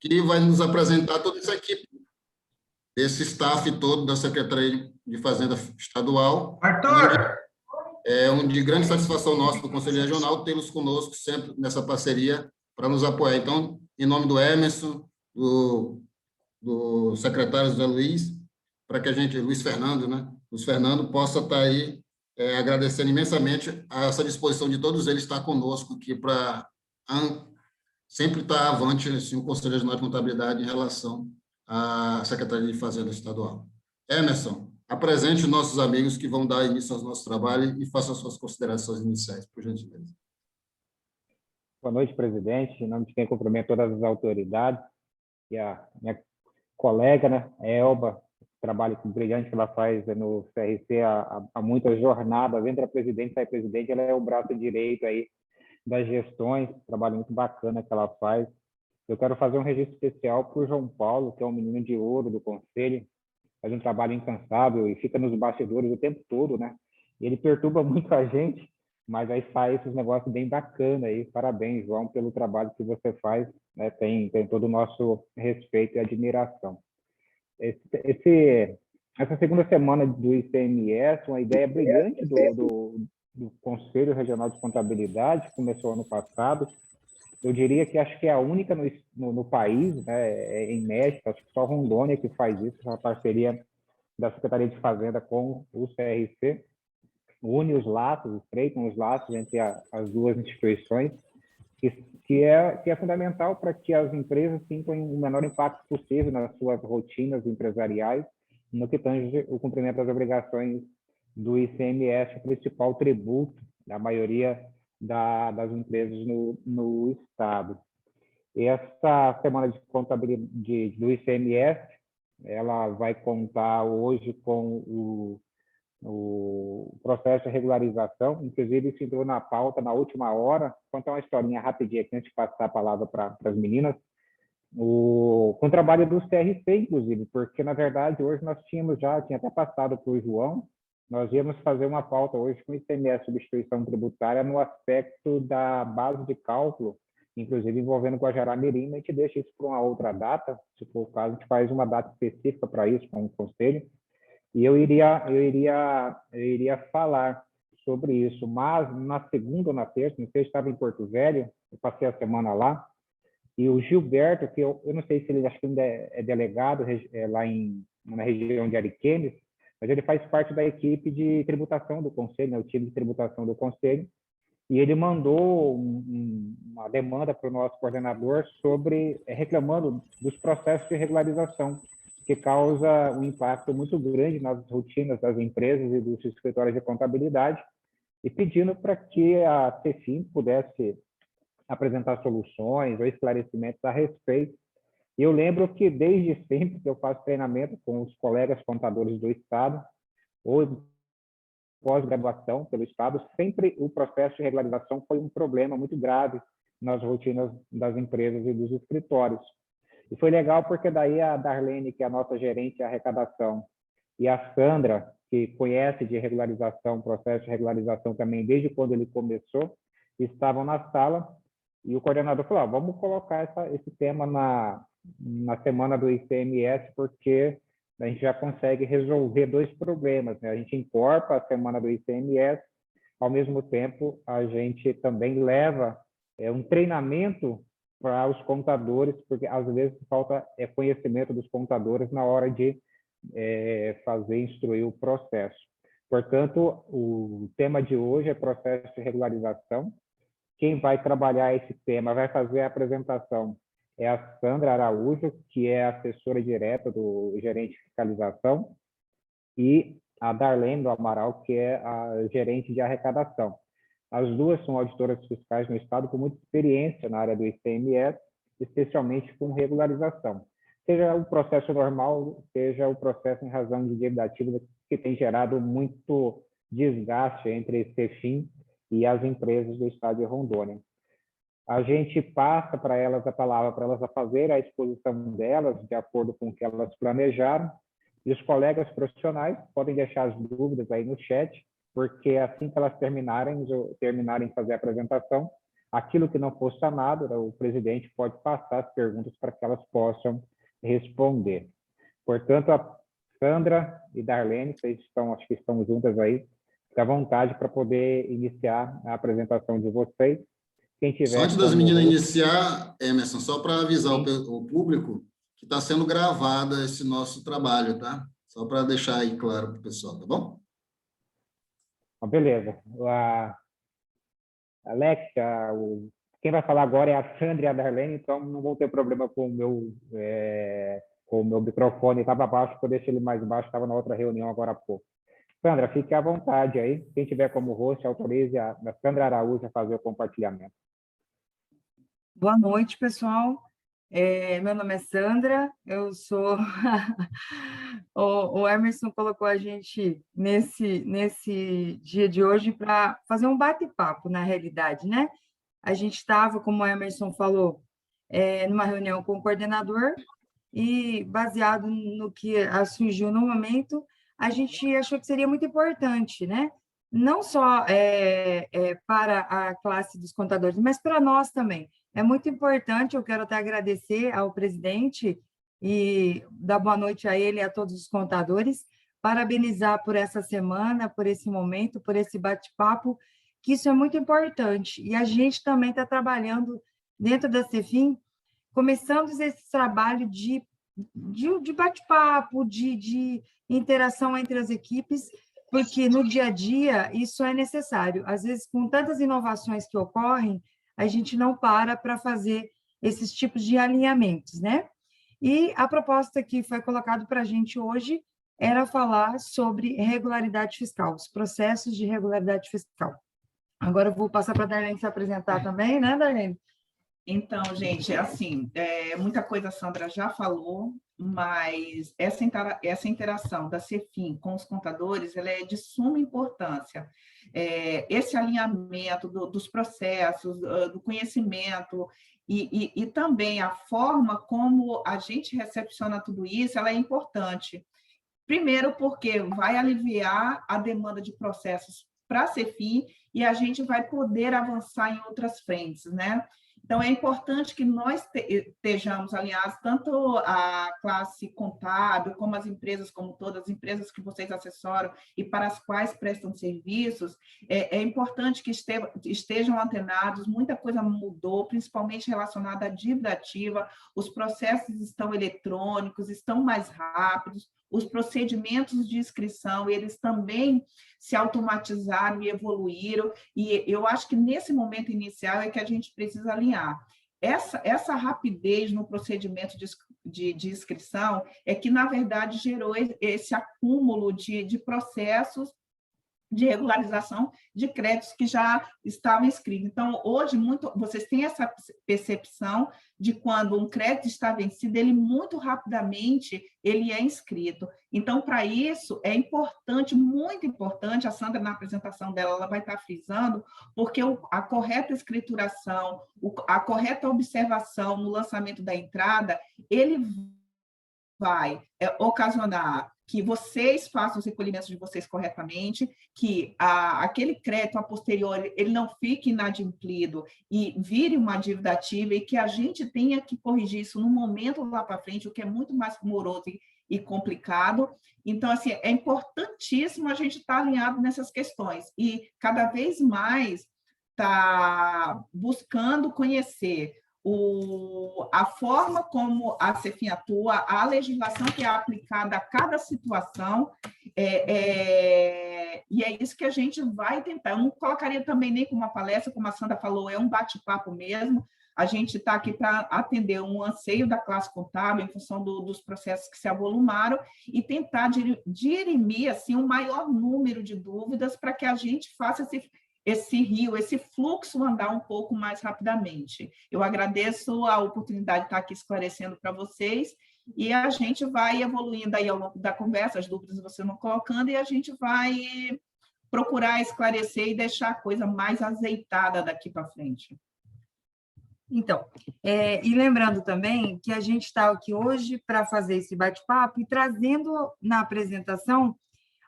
que vai nos apresentar toda essa equipe, esse staff todo da Secretaria de Fazenda Estadual. Arthur! É de grande satisfação nossa do Conselho Regional tê-los conosco sempre nessa parceria para nos apoiar. Então, em nome do Emerson, do secretário José Luiz, para que a gente, Luiz Fernando, né? Luiz Fernando possa estar aí agradecendo imensamente a essa disposição de todos eles estar conosco aqui para sempre estar avante assim, o Conselho Regional de Contabilidade em relação à Secretaria de Fazenda Estadual. Emerson, apresente os nossos amigos que vão dar início ao nosso trabalho e faça as suas considerações iniciais, por gentileza. Boa noite, presidente. Em nome de quem cumprimento todas as autoridades e a minha colega, né, Elba, trabalho brilhante que ela faz no CRC há muitas jornadas, entra presidente, sai presidente, ela é o braço direito aí das gestões, trabalho muito bacana que ela faz. Eu quero fazer um registro especial para o João Paulo, que é um menino de ouro do Conselho, faz um trabalho incansável e fica nos bastidores o tempo todo, né? E ele perturba muito a gente, mas aí sai esses negócios bem bacana aí. Parabéns, João, pelo trabalho que você faz, né? Tem todo o nosso respeito e admiração. Essa segunda semana do ICMS, uma ideia brilhante do Conselho Regional de Contabilidade, que começou ano passado. Eu diria que acho que é a única no país, né, em México, acho que só Rondônia que faz isso, essa parceria da Secretaria de Fazenda com o CRC, une os laços, estreitam os laços entre as duas instituições, que é fundamental para que as empresas sintam o menor impacto possível nas suas rotinas empresariais, no que tange o cumprimento das obrigações do ICMS, o principal tributo da maioria das empresas no Estado. E essa semana de contabilidade do ICMS, ela vai contar hoje com o processo de regularização, inclusive isso entrou na pauta na última hora. Vou contar uma historinha rapidinha aqui antes de passar a palavra para as meninas. Com o trabalho do CRC, inclusive, porque, na verdade, hoje nós tinha até passado para o João, nós íamos fazer uma pauta hoje com ICMS substituição tributária no aspecto da base de cálculo, inclusive envolvendo Guajará-Mirim, a gente deixa isso para uma outra data, se for o caso, a gente faz uma data específica para isso, com o Conselho, e eu iria falar sobre isso, mas na segunda ou na terça, não sei se estava em Porto Velho, eu passei a semana lá, e o Gilberto, que eu não sei se ele acho que ainda é delegado lá na região de Ariquemes, mas ele faz parte da equipe de tributação do Conselho, né, o time de tributação do Conselho, e ele mandou uma demanda para o nosso coordenador reclamando dos processos de regularização, que causa um impacto muito grande nas rotinas das empresas e dos escritórios de contabilidade, e pedindo para que a CEFIM pudesse apresentar soluções ou esclarecimentos a respeito. E eu lembro que, desde sempre que eu faço treinamento com os colegas contadores do Estado, ou pós-graduação pelo Estado, sempre o processo de regularização foi um problema muito grave nas rotinas das empresas e dos escritórios. E foi legal porque daí a Darlene, que é a nossa gerente de arrecadação, e a Sandra, que conhece de regularização, processo de regularização também desde quando ele começou, estavam na sala, e o coordenador falou, vamos colocar esse tema na semana do ICMS, porque a gente já consegue resolver dois problemas, né? A gente incorpora a semana do ICMS, ao mesmo tempo a gente também leva um treinamento para os contadores, porque às vezes falta conhecimento dos contadores na hora de instruir o processo. Portanto, o tema de hoje é processo de regularização. Quem vai trabalhar esse tema, vai fazer a apresentação, é a Sandra Araújo, que é assessora direta do gerente de fiscalização, e a Darlene do Amaral, que é a gerente de arrecadação. As duas são auditoras fiscais no Estado com muita experiência na área do ICMS, especialmente com regularização. Seja o processo normal, seja o processo em razão de dívida ativa, que tem gerado muito desgaste entre CEFIM e as empresas do Estado de Rondônia. A gente passa para elas a palavra, para elas a fazer a exposição delas, de acordo com o que elas planejaram, e os colegas profissionais podem deixar as dúvidas aí no chat, porque assim que elas terminarem de fazer a apresentação, Aquilo que não for sanado, o presidente pode passar as perguntas para que elas possam responder. Portanto, a Sandra e Darlene, vocês estão, acho que estão juntas aí, fica à vontade para poder iniciar a apresentação de vocês. Quem Só tiver antes das como... meninas iniciar, Emerson, só para avisar Sim. o público que está sendo gravado esse nosso trabalho, tá? Só para deixar aí claro para o pessoal, tá bom? Beleza. Alexia, quem vai falar agora é a Sandra e a Darlene, então não vou ter problema com o meu microfone, estava baixo, eu deixei ele mais baixo, estava na outra reunião agora há pouco. Sandra, fique à vontade aí. Quem tiver como host, autorize a Sandra Araújo a fazer o compartilhamento. Boa noite, pessoal. Meu nome é Sandra, eu sou... o Emerson colocou a gente nesse dia de hoje para fazer um bate-papo, na realidade, né? A gente estava, como o Emerson falou, numa reunião com o coordenador e, baseado no que surgiu no momento, a gente achou que seria muito importante, né? Não só para a classe dos contadores, mas para nós também. É muito importante, eu quero até agradecer ao presidente e dar boa noite a ele e a todos os contadores, parabenizar por essa semana, por esse momento, por esse bate-papo, que isso é muito importante. E a gente também está trabalhando dentro da Cefim, começando esse trabalho de bate-papo, de interação entre as equipes, porque no dia a dia isso é necessário. Às vezes, com tantas inovações que ocorrem, a gente não para fazer esses tipos de alinhamentos, né? E a proposta que foi colocada para a gente hoje era falar sobre regularidade fiscal, os processos de regularidade fiscal. Agora eu vou passar para a Darlene se apresentar também, né, Darlene? Então, gente, assim, muita coisa a Sandra já falou, mas essa interação da Cefim com os contadores, ela é de suma importância. Esse alinhamento dos processos, do conhecimento e também a forma como a gente recepciona tudo isso, ela é importante. Primeiro, porque vai aliviar a demanda de processos para a Cefim e a gente vai poder avançar em outras frentes, né? Então, é importante que nós estejamos alinhados, tanto a classe contábil, como as empresas, como todas as empresas que vocês assessoram e para as quais prestam serviços, é importante que estejam antenados, muita coisa mudou, principalmente relacionada à dívida ativa, os processos estão eletrônicos, estão mais rápidos, os procedimentos de inscrição, eles também se automatizaram e evoluíram, e eu acho que nesse momento inicial é que a gente precisa alinhar. Essa rapidez no procedimento de inscrição é que, na verdade, gerou esse acúmulo de processos de regularização de créditos que já estavam inscritos. Então, hoje, vocês têm essa percepção de quando um crédito está vencido, ele muito rapidamente ele é inscrito. Então, para isso, é importante, muito importante, a Sandra, na apresentação dela, ela vai estar frisando, porque a correta escrituração, a correta observação no lançamento da entrada, ele vai ocasionar que vocês façam os recolhimentos de vocês corretamente, que aquele crédito a posteriori ele não fique inadimplido e vire uma dívida ativa, e que a gente tenha que corrigir isso no momento lá para frente, o que é muito mais moroso e complicado. Então, assim, é importantíssimo a gente estar alinhado nessas questões e cada vez mais estar buscando conhecer a forma como a Cefim atua, a legislação que é aplicada a cada situação, e é isso que a gente vai tentar. Eu não colocaria também nem como uma palestra, como a Sandra falou, é um bate-papo mesmo. A gente está aqui para atender um anseio da classe contábil em função dos processos que se avolumaram e tentar dirimir assim, um maior número de dúvidas para que a gente faça esse rio, esse fluxo andar um pouco mais rapidamente. Eu agradeço a oportunidade de estar aqui esclarecendo para vocês e a gente vai evoluindo aí ao longo da conversa, as dúvidas você não colocando, e a gente vai procurar esclarecer e deixar a coisa mais azeitada daqui para frente. Então, e lembrando também que a gente está aqui hoje para fazer esse bate-papo e trazendo na apresentação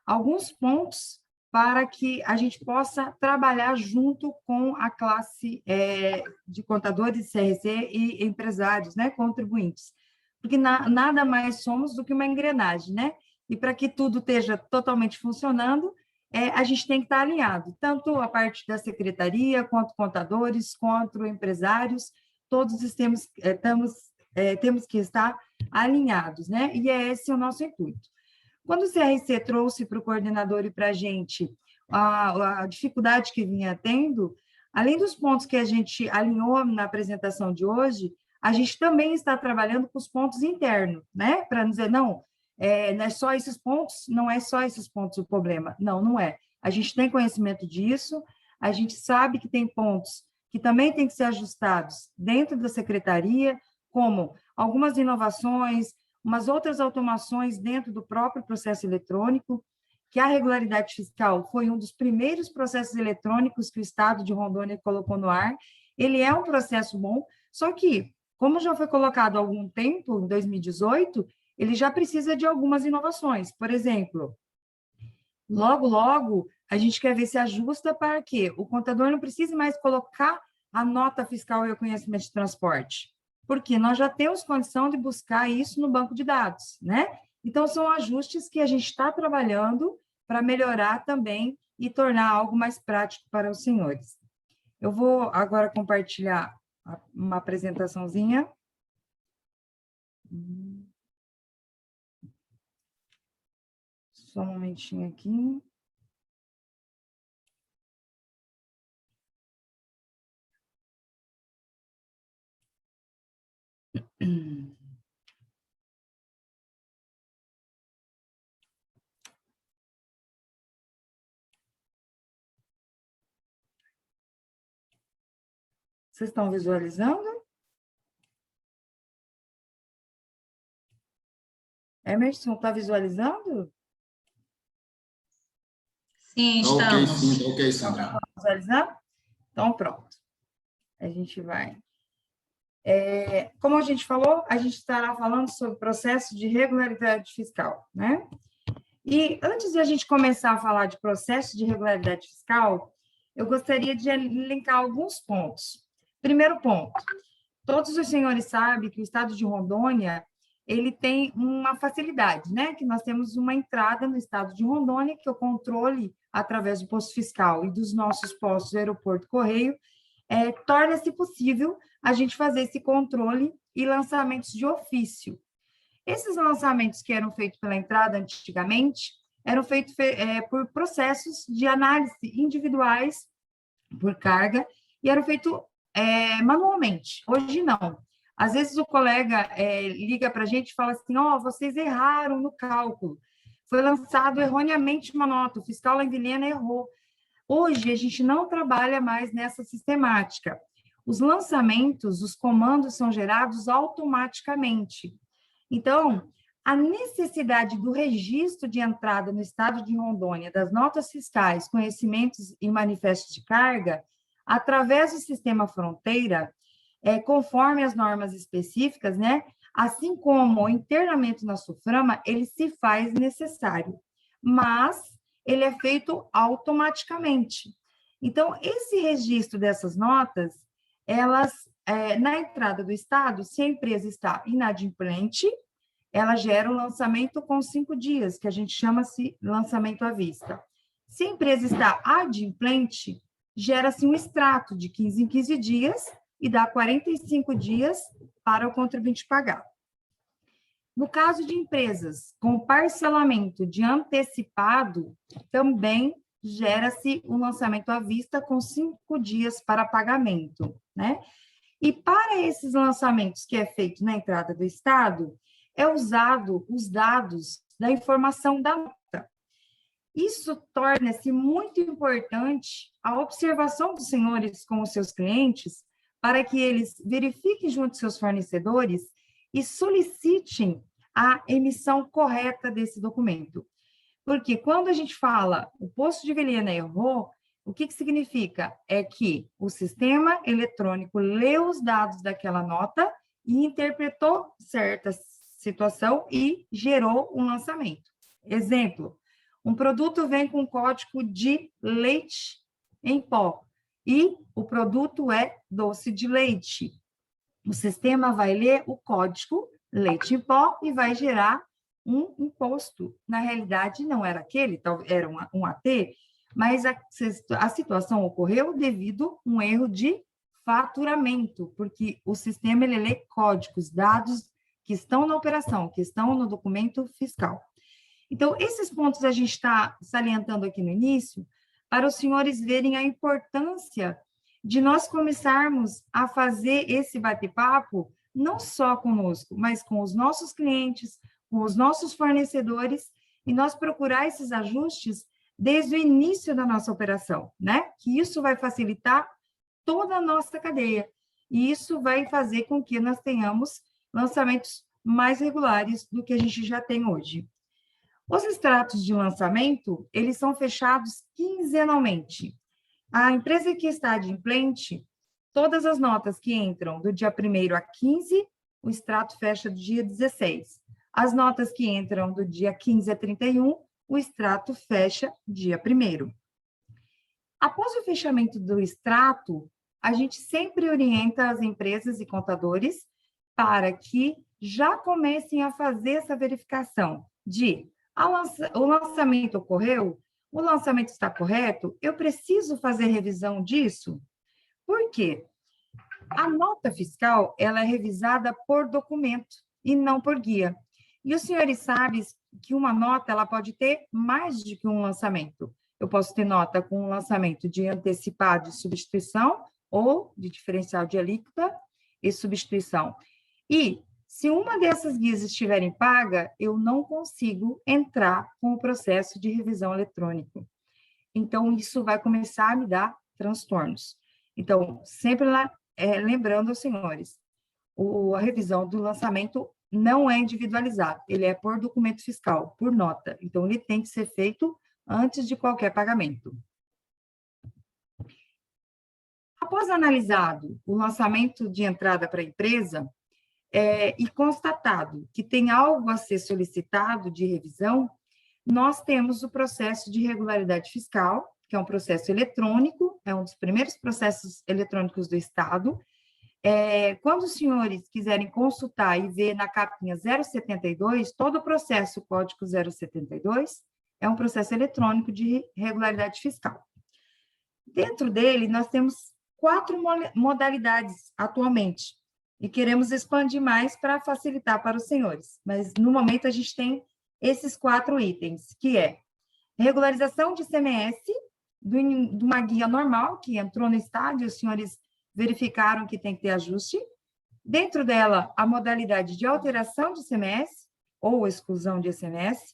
alguns pontos para que a gente possa trabalhar junto com a classe de contadores, CRC e empresários, né, contribuintes, porque nada mais somos do que uma engrenagem, né? E para que tudo esteja totalmente funcionando, a gente tem que estar alinhado, tanto a parte da secretaria, quanto contadores, quanto empresários, todos temos que estar alinhados, né? E esse o nosso intuito. Quando o CRC trouxe para o coordenador e para a gente a dificuldade que vinha tendo, além dos pontos que a gente alinhou na apresentação de hoje, a gente também está trabalhando com os pontos internos, né? Para dizer, não é só esses pontos, não é só esses pontos o problema. Não, não é. A gente tem conhecimento disso, a gente sabe que tem pontos que também têm que ser ajustados dentro da secretaria, como algumas inovações, umas outras automações dentro do próprio processo eletrônico, que a regularidade fiscal foi um dos primeiros processos eletrônicos que o Estado de Rondônia colocou no ar. Ele é um processo bom, só que, como já foi colocado há algum tempo, em 2018, ele já precisa de algumas inovações. Por exemplo, logo, logo, a gente quer ver se ajusta para que o contador não precise mais colocar a nota fiscal e o conhecimento de transporte, porque nós já temos condição de buscar isso no banco de dados, né? Então, são ajustes que a gente está trabalhando para melhorar também e tornar algo mais prático para os senhores. Eu vou agora compartilhar uma apresentaçãozinha. Só um momentinho aqui. Vocês estão visualizando? Emerson, está visualizando? Sim, Ok, estamos. sim, ok, Sandra. Está visualizando? Então, pronto. A gente vai. Como a gente falou, a gente estará falando sobre o processo de regularidade fiscal, né? E antes de a gente começar a falar de processo de regularidade fiscal, eu gostaria de elencar alguns pontos. Primeiro ponto, todos os senhores sabem que o estado de Rondônia, ele tem uma facilidade, né? Que nós temos uma entrada no estado de Rondônia, que é o controle através do posto fiscal e dos nossos postos aeroporto correio, torna-se possível a gente fazer esse controle e lançamentos de ofício. Esses lançamentos que eram feitos pela entrada antigamente, eram feitos por processos de análise individuais por carga e eram feitos manualmente. Hoje, não. Às vezes, o colega liga para a gente e fala assim, vocês erraram no cálculo. Foi lançado erroneamente uma nota, o fiscal lá em Vilhena errou. Hoje, a gente não trabalha mais nessa sistemática. Os lançamentos, os comandos são gerados automaticamente. Então, a necessidade do registro de entrada no estado de Rondônia das notas fiscais, conhecimentos e manifestos de carga, através do sistema fronteira, conforme as normas específicas, né? Assim como o internamento na SUFRAMA, ele se faz necessário, mas ele é feito automaticamente. Então, esse registro dessas notas, elas, na entrada do Estado, se a empresa está inadimplente, ela gera o lançamento com 5 dias, que a gente chama-se lançamento à vista. Se a empresa está adimplente, gera-se um extrato de 15 em 15 dias e dá 45 dias para o contribuinte pagar. No caso de empresas com parcelamento de antecipado, também gera-se um lançamento à vista com 5 dias para pagamento, né? E para esses lançamentos que é feito na entrada do Estado, é usado os dados da informação da nota. Isso torna-se muito importante a observação dos senhores com os seus clientes para que eles verifiquem junto aos seus fornecedores e solicitem a emissão correta desse documento. Porque quando a gente fala o posto de Vilhena errou, o que significa? É que o sistema eletrônico leu os dados daquela nota e interpretou certa situação e gerou um lançamento. Exemplo, Um produto vem com código de leite em pó e o produto é doce de leite. O sistema vai ler o código leite em pó e vai gerar um imposto. Na realidade, não era aquele, era um AT, mas a situação ocorreu devido a um erro de faturamento, porque o sistema ele lê códigos, dados que estão na operação, que estão no documento fiscal. Então, esses pontos a gente está salientando aqui no início, para os senhores verem a importância de nós começarmos a fazer esse bate-papo, não só conosco, mas com os nossos clientes, com os nossos fornecedores, e nós procurar esses ajustes desde o início da nossa operação, né? Que isso vai facilitar toda a nossa cadeia, e isso vai fazer com que nós tenhamos lançamentos mais regulares do que a gente já tem hoje. Os extratos de lançamento, eles são fechados quinzenalmente. A empresa que está adimplente, todas as notas que entram do dia 1º a 15, o extrato fecha do dia 16. As notas que entram do dia 15 a 31, o extrato fecha dia 1º. Após o fechamento do extrato, a gente sempre orienta as empresas e contadores para que já comecem a fazer essa verificação de o lançamento ocorreu, o lançamento está correto, eu preciso fazer revisão disso? Por quê? A nota fiscal, ela é revisada por documento e não por guia. E os senhores sabem que uma nota, ela pode ter mais de que um lançamento. Eu posso ter nota com um lançamento de antecipado de substituição ou de diferencial de alíquota e substituição. E se uma dessas guias estiverem paga, eu não consigo entrar com o processo de revisão eletrônico. Então, isso vai começar a me dar transtornos. Então, sempre lá, lembrando aos senhores, a revisão do lançamento não é individualizado, ele é por documento fiscal, por nota. Então, ele tem que ser feito antes de qualquer pagamento. Após analisado o lançamento de entrada para a empresa, e constatado que tem algo a ser solicitado de revisão, nós temos o processo de regularidade fiscal, que é um processo eletrônico, é um dos primeiros processos eletrônicos do Estado. Quando os senhores quiserem consultar e ver na capinha 072, todo o processo código 072 é um processo eletrônico de regularidade fiscal. Dentro dele, nós temos 4 modalidades atualmente, e queremos expandir mais para facilitar para os senhores. Mas, no momento, a gente tem esses 4 itens, que é regularização de ICMS, de uma guia normal, que entrou no estádio, os senhores verificaram que tem que ter ajuste. Dentro dela, a modalidade de alteração de ICMS, ou exclusão de ICMS.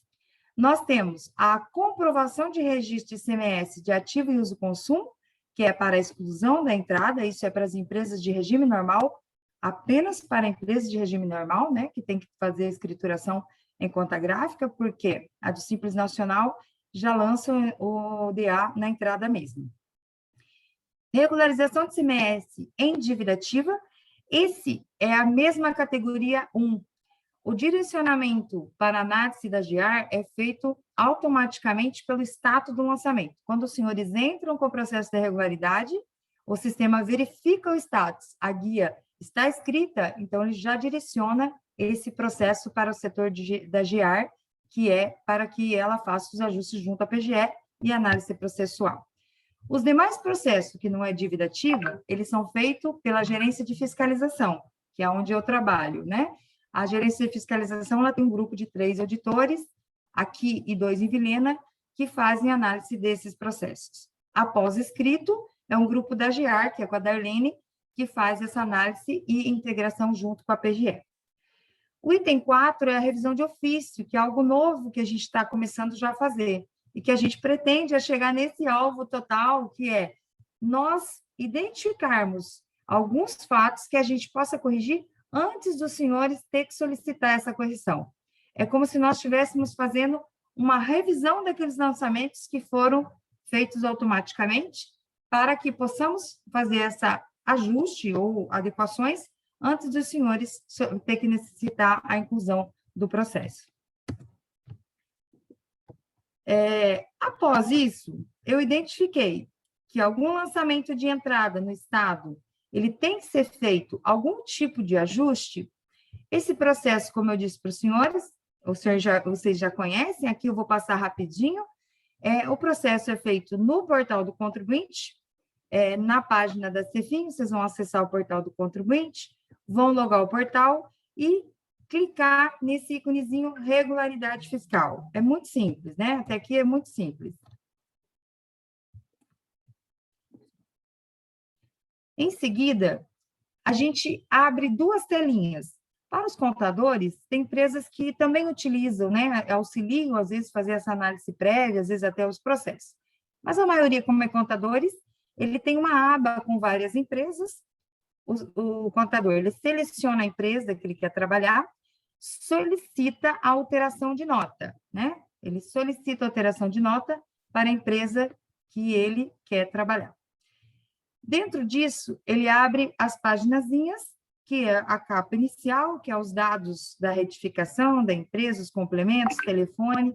Nós temos a comprovação de registro de ICMS de ativo e uso consumo, que é para a exclusão da entrada, isso é para as empresas de regime normal, apenas para empresas de regime normal, né, que tem que fazer a escrituração em conta gráfica, porque a do Simples Nacional já lança o DA na entrada mesmo. Regularização de ICMS em dívida ativa, esse é a mesma categoria 1. O direcionamento para análise da GIAR é feito automaticamente pelo status do lançamento. Quando os senhores entram com o processo de regularidade, o sistema verifica o status, a guia está escrita, então ele já direciona esse processo para o setor da GIAR, que é para que ela faça os ajustes junto à PGE e análise processual. Os demais processos, que não é dívida ativa, eles são feitos pela gerência de fiscalização, que é onde eu trabalho, né? A gerência de fiscalização, ela tem um grupo de 3 auditores, aqui e 2 em Vilhena, que fazem análise desses processos. Após escrito, é um grupo da GIAR, que é com a Darlene, que faz essa análise e integração junto com a PGE. O item 4 é a revisão de ofício, que é algo novo que a gente está começando já a fazer, e que a gente pretende chegar nesse alvo total, que é nós identificarmos alguns fatos que a gente possa corrigir antes dos senhores ter que solicitar essa correção. É como se nós estivéssemos fazendo uma revisão daqueles lançamentos que foram feitos automaticamente, para que possamos fazer essa ajuste ou adequações antes dos senhores ter que necessitar a inclusão do processo. Após isso, eu identifiquei que algum lançamento de entrada no Estado, ele tem que ser feito algum tipo de ajuste. Esse processo, como eu disse para os senhores, vocês já conhecem, aqui eu vou passar rapidinho. O processo é feito no portal do contribuinte, na página da Cefim, vocês vão acessar o portal do contribuinte, vão logar o portal e clicar nesse íconezinho regularidade fiscal. É muito simples, né? Até aqui é muito simples. Em seguida, a gente abre duas telinhas. Para os contadores, tem empresas que também utilizam, né, auxiliam, às vezes, fazer essa análise prévia, às vezes até os processos. Mas a maioria, como é contadores, ele tem uma aba com várias empresas, o contador, ele seleciona a empresa que ele quer trabalhar, solicita a alteração de nota, né? Ele solicita a alteração de nota para a empresa que ele quer trabalhar. Dentro disso, ele abre as paginazinhas, que é a capa inicial, que é os dados da retificação da empresa, os complementos, telefone.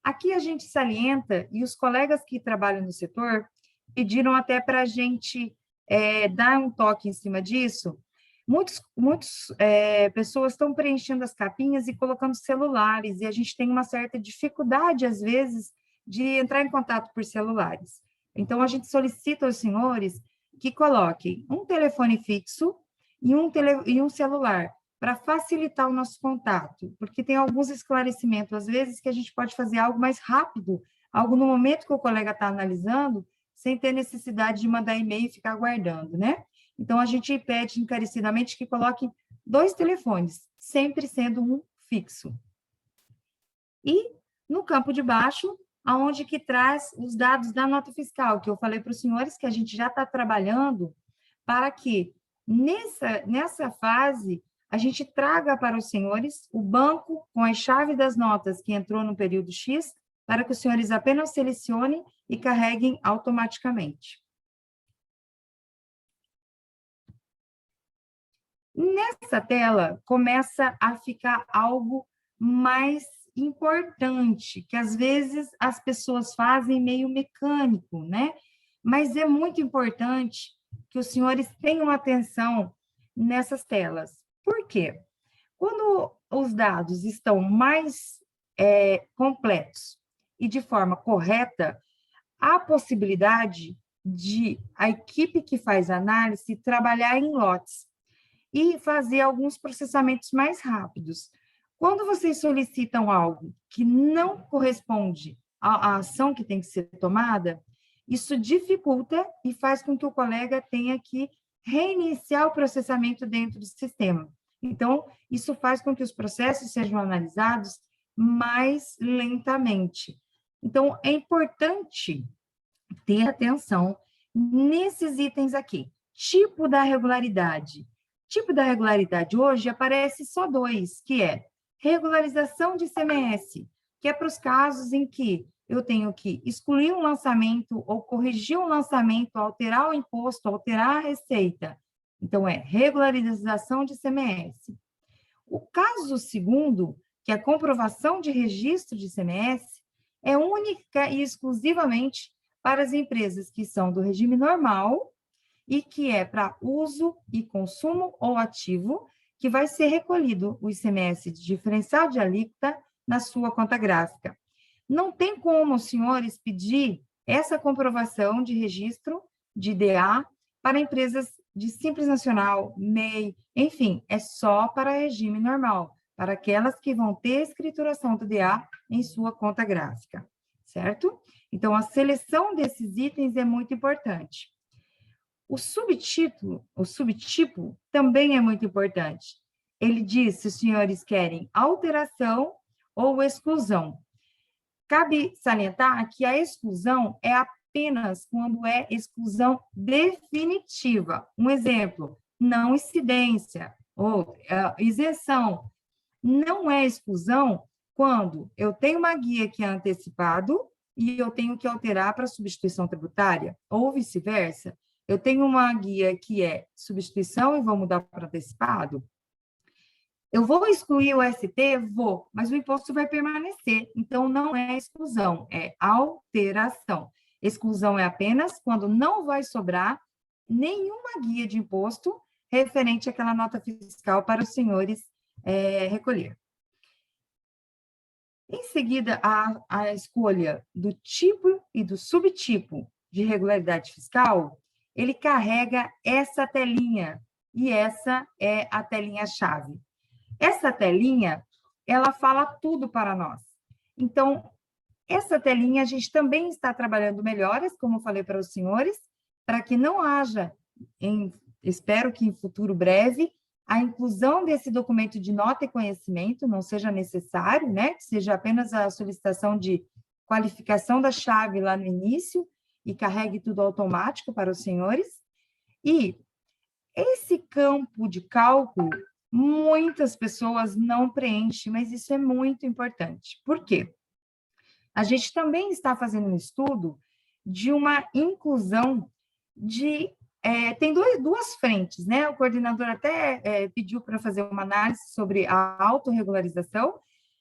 Aqui a gente salienta, e os colegas que trabalham no setor pediram até para a gente dar um toque em cima disso. Muitas pessoas estão preenchendo as capinhas e colocando celulares, e a gente tem uma certa dificuldade, às vezes, de entrar em contato por celulares. Então, a gente solicita aos senhores que coloquem um telefone fixo e um celular, para facilitar o nosso contato, porque tem alguns esclarecimentos, às vezes, que a gente pode fazer algo mais rápido, algo no momento que o colega está analisando, sem ter necessidade de mandar e-mail e ficar aguardando, né? Então, a gente pede encarecidamente que coloque 2 telefones, sempre sendo um fixo. E, no campo de baixo, aonde que traz os dados da nota fiscal, que eu falei para os senhores que a gente já está trabalhando para que, nessa fase, a gente traga para os senhores o banco com as chaves das notas que entrou no período X, para que os senhores apenas selecionem e carreguem automaticamente. Nessa tela, começa a ficar algo mais importante, que às vezes as pessoas fazem meio mecânico, né? Mas é muito importante que os senhores tenham atenção nessas telas. Por quê? Quando os dados estão mais completos e de forma correta, há a possibilidade de a equipe que faz a análise trabalhar em lotes e fazer alguns processamentos mais rápidos. Quando vocês solicitam algo que não corresponde à ação que tem que ser tomada, isso dificulta e faz com que o colega tenha que reiniciar o processamento dentro do sistema. Então, isso faz com que os processos sejam analisados mais lentamente. Então, é importante ter atenção nesses itens aqui. Tipo da regularidade. Tipo da regularidade hoje aparece só 2, que é regularização de ICMS, que é para os casos em que eu tenho que excluir um lançamento ou corrigir um lançamento, alterar o imposto, alterar a receita. Então, é regularização de ICMS. O caso segundo, que é a comprovação de registro de ICMS, é única e exclusivamente para as empresas que são do regime normal e que é para uso e consumo ou ativo, que vai ser recolhido o ICMS de diferencial de alíquota na sua conta gráfica. Não tem como os senhores pedir essa comprovação de registro de DA para empresas de Simples Nacional, MEI, enfim, é só para regime normal, para aquelas que vão ter escrituração do DA em sua conta gráfica, certo? Então, a seleção desses itens é muito importante. O subtipo também é muito importante. Ele diz se os senhores querem alteração ou exclusão. Cabe salientar que a exclusão é apenas quando é exclusão definitiva. Um exemplo, não incidência ou isenção. Não é exclusão quando eu tenho uma guia que é antecipado e eu tenho que alterar para substituição tributária, ou vice-versa. Eu tenho uma guia que é substituição e vou mudar para antecipado. Eu vou excluir o ST? Vou, mas o imposto vai permanecer. Então, não é exclusão, é alteração. Exclusão é apenas quando não vai sobrar nenhuma guia de imposto referente àquela nota fiscal para os senhores recolher. Em seguida, a escolha do tipo e do subtipo de regularidade fiscal, ele carrega essa telinha, e essa é a telinha-chave. Essa telinha, ela fala tudo para nós. Então, essa telinha, a gente também está trabalhando melhoras, como eu falei para os senhores, para que não haja, espero que em futuro breve, a inclusão desse documento de nota e conhecimento não seja necessário, né? Que seja apenas a solicitação de qualificação da chave lá no início e carregue tudo automático para os senhores. E esse campo de cálculo, muitas pessoas não preenchem, mas isso é muito importante. Por quê? A gente também está fazendo um estudo de uma inclusão de... tem duas frentes, né? O coordenador até pediu para fazer uma análise sobre a autorregularização,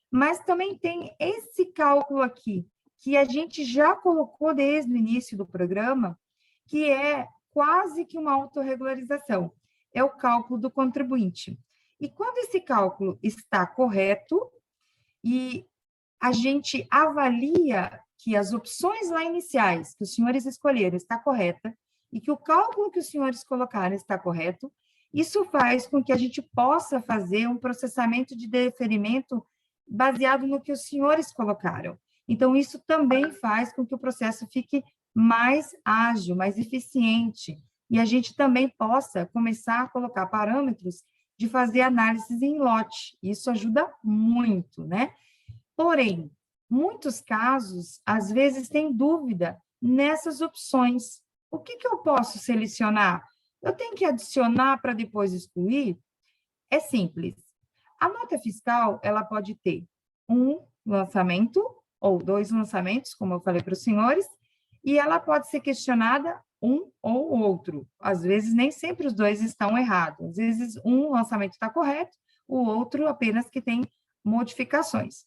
mas também tem esse cálculo aqui, que a gente já colocou desde o início do programa, que é quase que uma autorregularização, é o cálculo do contribuinte. E quando esse cálculo está correto, e a gente avalia que as opções lá iniciais que os senhores escolheram está correta, e que o cálculo que os senhores colocaram está correto, isso faz com que a gente possa fazer um processamento de deferimento baseado no que os senhores colocaram. Então, isso também faz com que o processo fique mais ágil, mais eficiente, e a gente também possa começar a colocar parâmetros de fazer análises em lote. Isso ajuda muito, né? Porém, muitos casos, às vezes, tem dúvida nessas opções. O que eu posso selecionar? Eu tenho que adicionar para depois excluir? É simples. A nota fiscal, ela pode ter um lançamento ou 2 lançamentos, como eu falei para os senhores, e ela pode ser questionada um ou outro. Às vezes, nem sempre os 2 estão errados. Às vezes, um lançamento está correto, o outro apenas que tem modificações.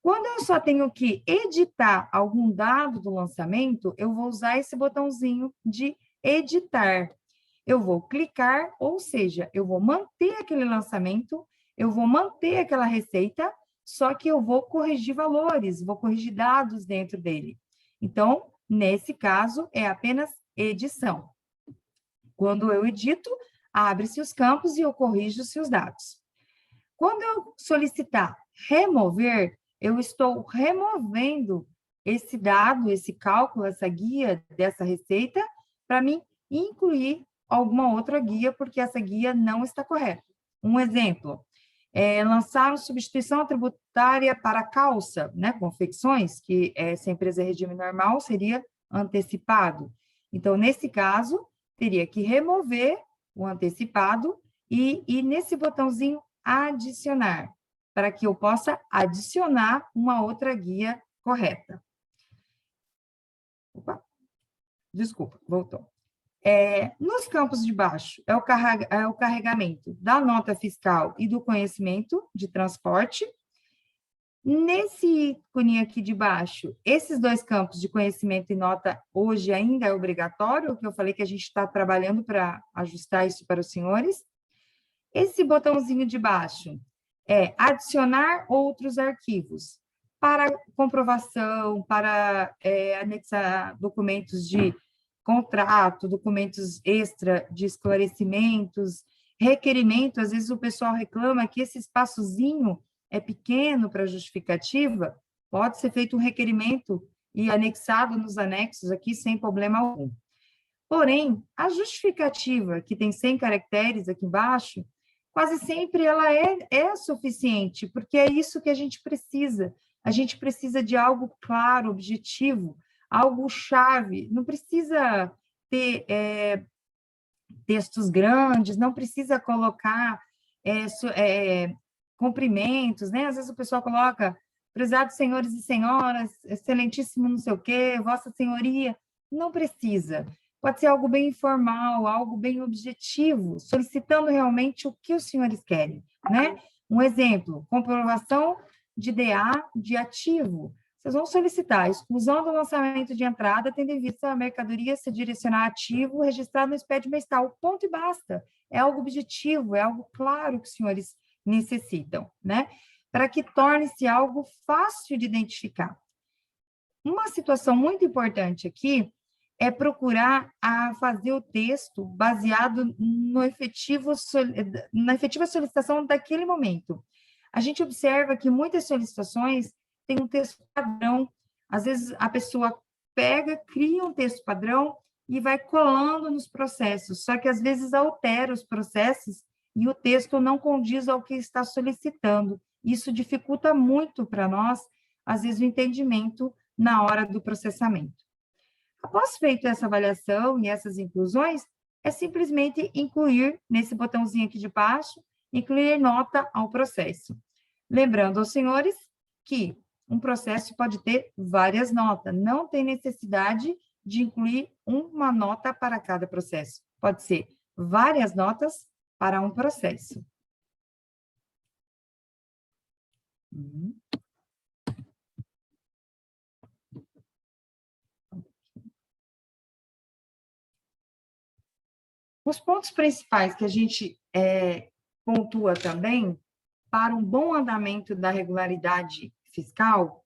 Quando eu só tenho que editar algum dado do lançamento, eu vou usar esse botãozinho de editar. Eu vou clicar, ou seja, eu vou manter aquele lançamento, eu vou manter aquela receita, só que eu vou corrigir valores, vou corrigir dados dentro dele. Então, nesse caso, é apenas edição. Quando eu edito, abre-se os campos e eu corrijo-se os dados. Quando eu solicitar remover, eu estou removendo esse dado, esse cálculo, essa guia dessa receita, para mim incluir alguma outra guia, porque essa guia não está correta. Um exemplo, lançaram substituição tributária para calça, né, confecções, que se a empresa é regime normal, seria antecipado. Então, nesse caso, teria que remover o antecipado e nesse botãozinho adicionar, para que eu possa adicionar uma outra guia correta. Opa, desculpa, voltou. Nos campos de baixo, é o carregamento da nota fiscal e do conhecimento de transporte. Nesse ícone aqui de baixo, esses 2 campos de conhecimento e nota hoje ainda é obrigatório, o que eu falei que a gente está trabalhando para ajustar isso para os senhores. Esse botãozinho de baixo é adicionar outros arquivos para comprovação, para anexar documentos de contrato, documentos extra de esclarecimentos, requerimento. Às vezes o pessoal reclama que esse espaçozinho é pequeno para justificativa, pode ser feito um requerimento e anexado nos anexos aqui sem problema algum. Porém, a justificativa, que tem 100 caracteres aqui embaixo, quase sempre ela é suficiente, porque é isso que a gente precisa. A gente precisa de algo claro, objetivo, algo chave. Não precisa ter textos grandes, não precisa colocar cumprimentos, né? Às vezes o pessoal coloca, prezados senhores e senhoras, excelentíssimo não sei o quê, vossa senhoria. Não precisa. Pode ser algo bem informal, algo bem objetivo, solicitando realmente o que os senhores querem, né? Um exemplo, comprovação de DA de ativo. Vocês vão solicitar a exclusão do lançamento de entrada, tendo em vista a mercadoria se direcionar a ativo registrado no SPED mensal. Ponto e basta. É algo objetivo, é algo claro que os senhores necessitam, né? Para que torne-se algo fácil de identificar. Uma situação muito importante aqui é procurar fazer o texto baseado na efetiva solicitação daquele momento. A gente observa que muitas solicitações têm um texto padrão, às vezes a pessoa pega, cria um texto padrão e vai colando nos processos, só que às vezes altera os processos e o texto não condiz ao que está solicitando. Isso dificulta muito para nós, às vezes, o entendimento na hora do processamento. Após feita essa avaliação e essas inclusões, é simplesmente incluir, nesse botãozinho aqui de baixo, incluir nota ao processo. Lembrando aos senhores que um processo pode ter várias notas, não tem necessidade de incluir uma nota para cada processo. Pode ser várias notas para um processo. Os pontos principais que a gente pontua também para um bom andamento da regularidade fiscal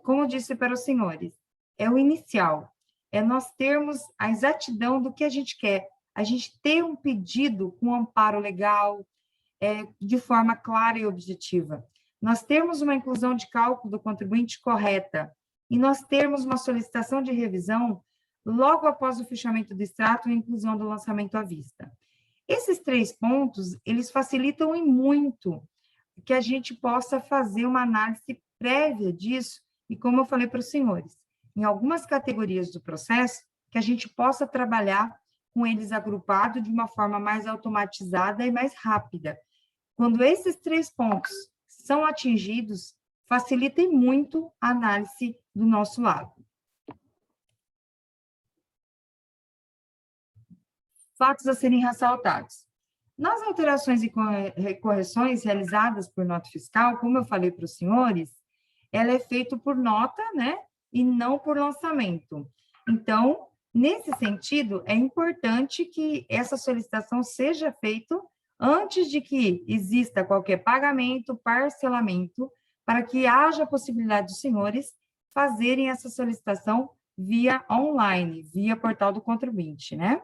como eu disse para os senhores, é o inicial, é nós termos a exatidão do que a gente quer, a gente ter um pedido com amparo legal, de forma clara e objetiva. Nós termos uma inclusão de cálculo do contribuinte correta e nós termos uma solicitação de revisão logo após o fechamento do extrato e a inclusão do lançamento à vista. Esses 3 pontos, eles facilitam em muito que a gente possa fazer uma análise prévia disso e, como eu falei para os senhores, em algumas categorias do processo, que a gente possa trabalhar com eles agrupados de uma forma mais automatizada e mais rápida. Quando esses 3 pontos são atingidos, facilitem muito a análise do nosso lado. Fatos a serem ressaltados. Nas alterações e correções realizadas por nota fiscal, como eu falei para os senhores, ela é feita por nota, né, e não por lançamento. Então, nesse sentido, é importante que essa solicitação seja feita antes de que exista qualquer pagamento, parcelamento, para que haja a possibilidade dos senhores fazerem essa solicitação via online, via portal do contribuinte, né?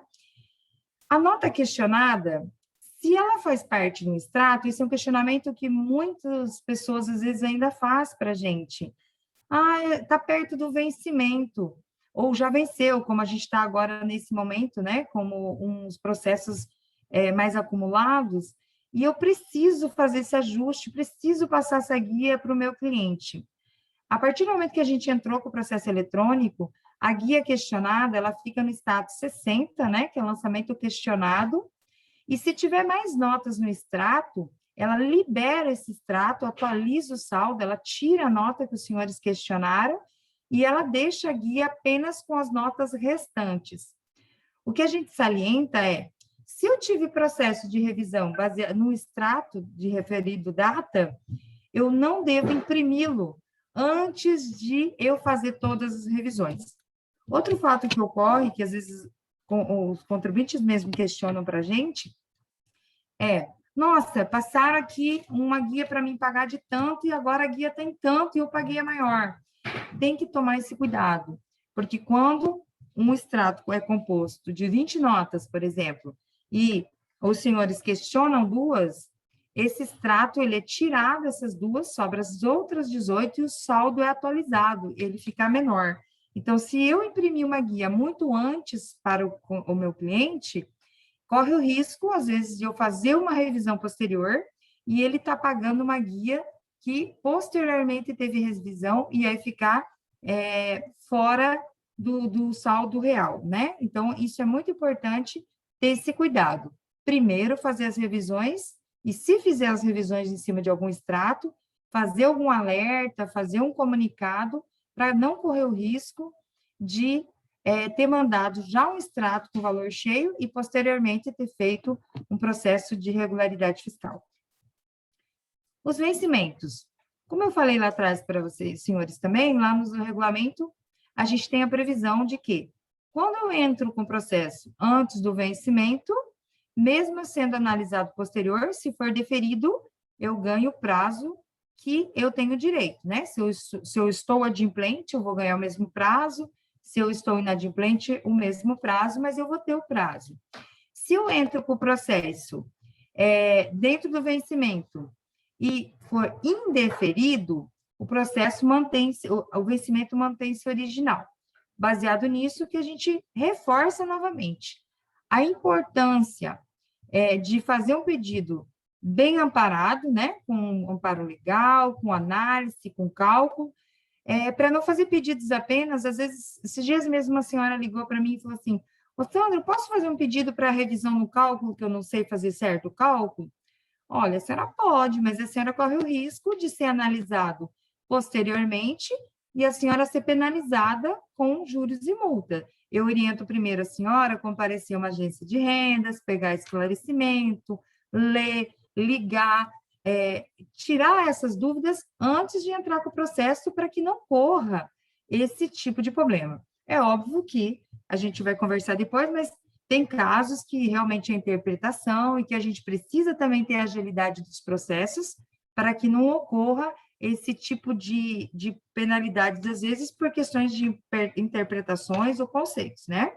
A nota questionada, se ela faz parte do extrato, isso é um questionamento que muitas pessoas, às vezes, ainda faz para a gente. Está perto do vencimento, ou já venceu, como a gente está agora nesse momento, né, como uns processos mais acumulados, e eu preciso fazer esse ajuste, preciso passar essa guia para o meu cliente. A partir do momento que a gente entrou com o processo eletrônico, a guia questionada, ela fica no status 60, né, que é o lançamento questionado, e se tiver mais notas no extrato, ela libera esse extrato, atualiza o saldo, ela tira a nota que os senhores questionaram e ela deixa a guia apenas com as notas restantes. O que a gente salienta se eu tive processo de revisão baseado no extrato de referido data, eu não devo imprimi-lo antes de eu fazer todas as revisões. Outro fato que ocorre, que às vezes os contribuintes mesmo questionam para a gente, nossa, passaram aqui uma guia para mim pagar de tanto e agora a guia tem tanto e eu paguei a maior. Tem que tomar esse cuidado, porque quando um extrato é composto de 20 notas, por exemplo, e os senhores questionam 2, esse extrato ele é tirado dessas 2, sobra as outras 18 e o saldo é atualizado, ele fica menor. Então, se eu imprimir uma guia muito antes para o meu cliente, corre o risco, às vezes, de eu fazer uma revisão posterior e ele está pagando uma guia que posteriormente teve revisão e aí ficar fora do saldo real, né? Então, isso é muito importante ter esse cuidado. Primeiro, fazer as revisões e, se fizer as revisões em cima de algum extrato, fazer algum alerta, fazer um comunicado para não correr o risco de ter mandado já um extrato com valor cheio e, posteriormente, ter feito um processo de regularidade fiscal. Os vencimentos. Como eu falei lá atrás para vocês, senhores, também, lá no regulamento, a gente tem a previsão de que, quando eu entro com o processo antes do vencimento, mesmo sendo analisado posterior, se for deferido, eu ganho o prazo que eu tenho direito, né? Se eu estou adimplente, eu vou ganhar o mesmo prazo, se eu estou inadimplente, o mesmo prazo, mas eu vou ter o prazo. Se eu entro com o processo dentro do vencimento e for indeferido, o processo mantém-se, o vencimento mantém-se original. Baseado nisso, que a gente reforça novamente a importância de fazer um pedido bem amparado, né, com amparo legal, com análise, com cálculo, para não fazer pedidos apenas. Às vezes, esses dias mesmo uma senhora ligou para mim e falou assim: ô, Sandra, posso fazer um pedido para revisão no cálculo, que eu não sei fazer certo o cálculo? Olha, a senhora pode, mas a senhora corre o risco de ser analisado posteriormente e a senhora ser penalizada com juros e multa. Eu oriento primeiro a senhora a comparecer a uma agência de rendas, pegar esclarecimento, ler, ligar, tirar essas dúvidas antes de entrar com o processo para que não corra esse tipo de problema. É óbvio que a gente vai conversar depois, mas tem casos que realmente é interpretação e que a gente precisa também ter agilidade dos processos para que não ocorra esse tipo de penalidades, às vezes, por questões de interpretações ou conceitos, né?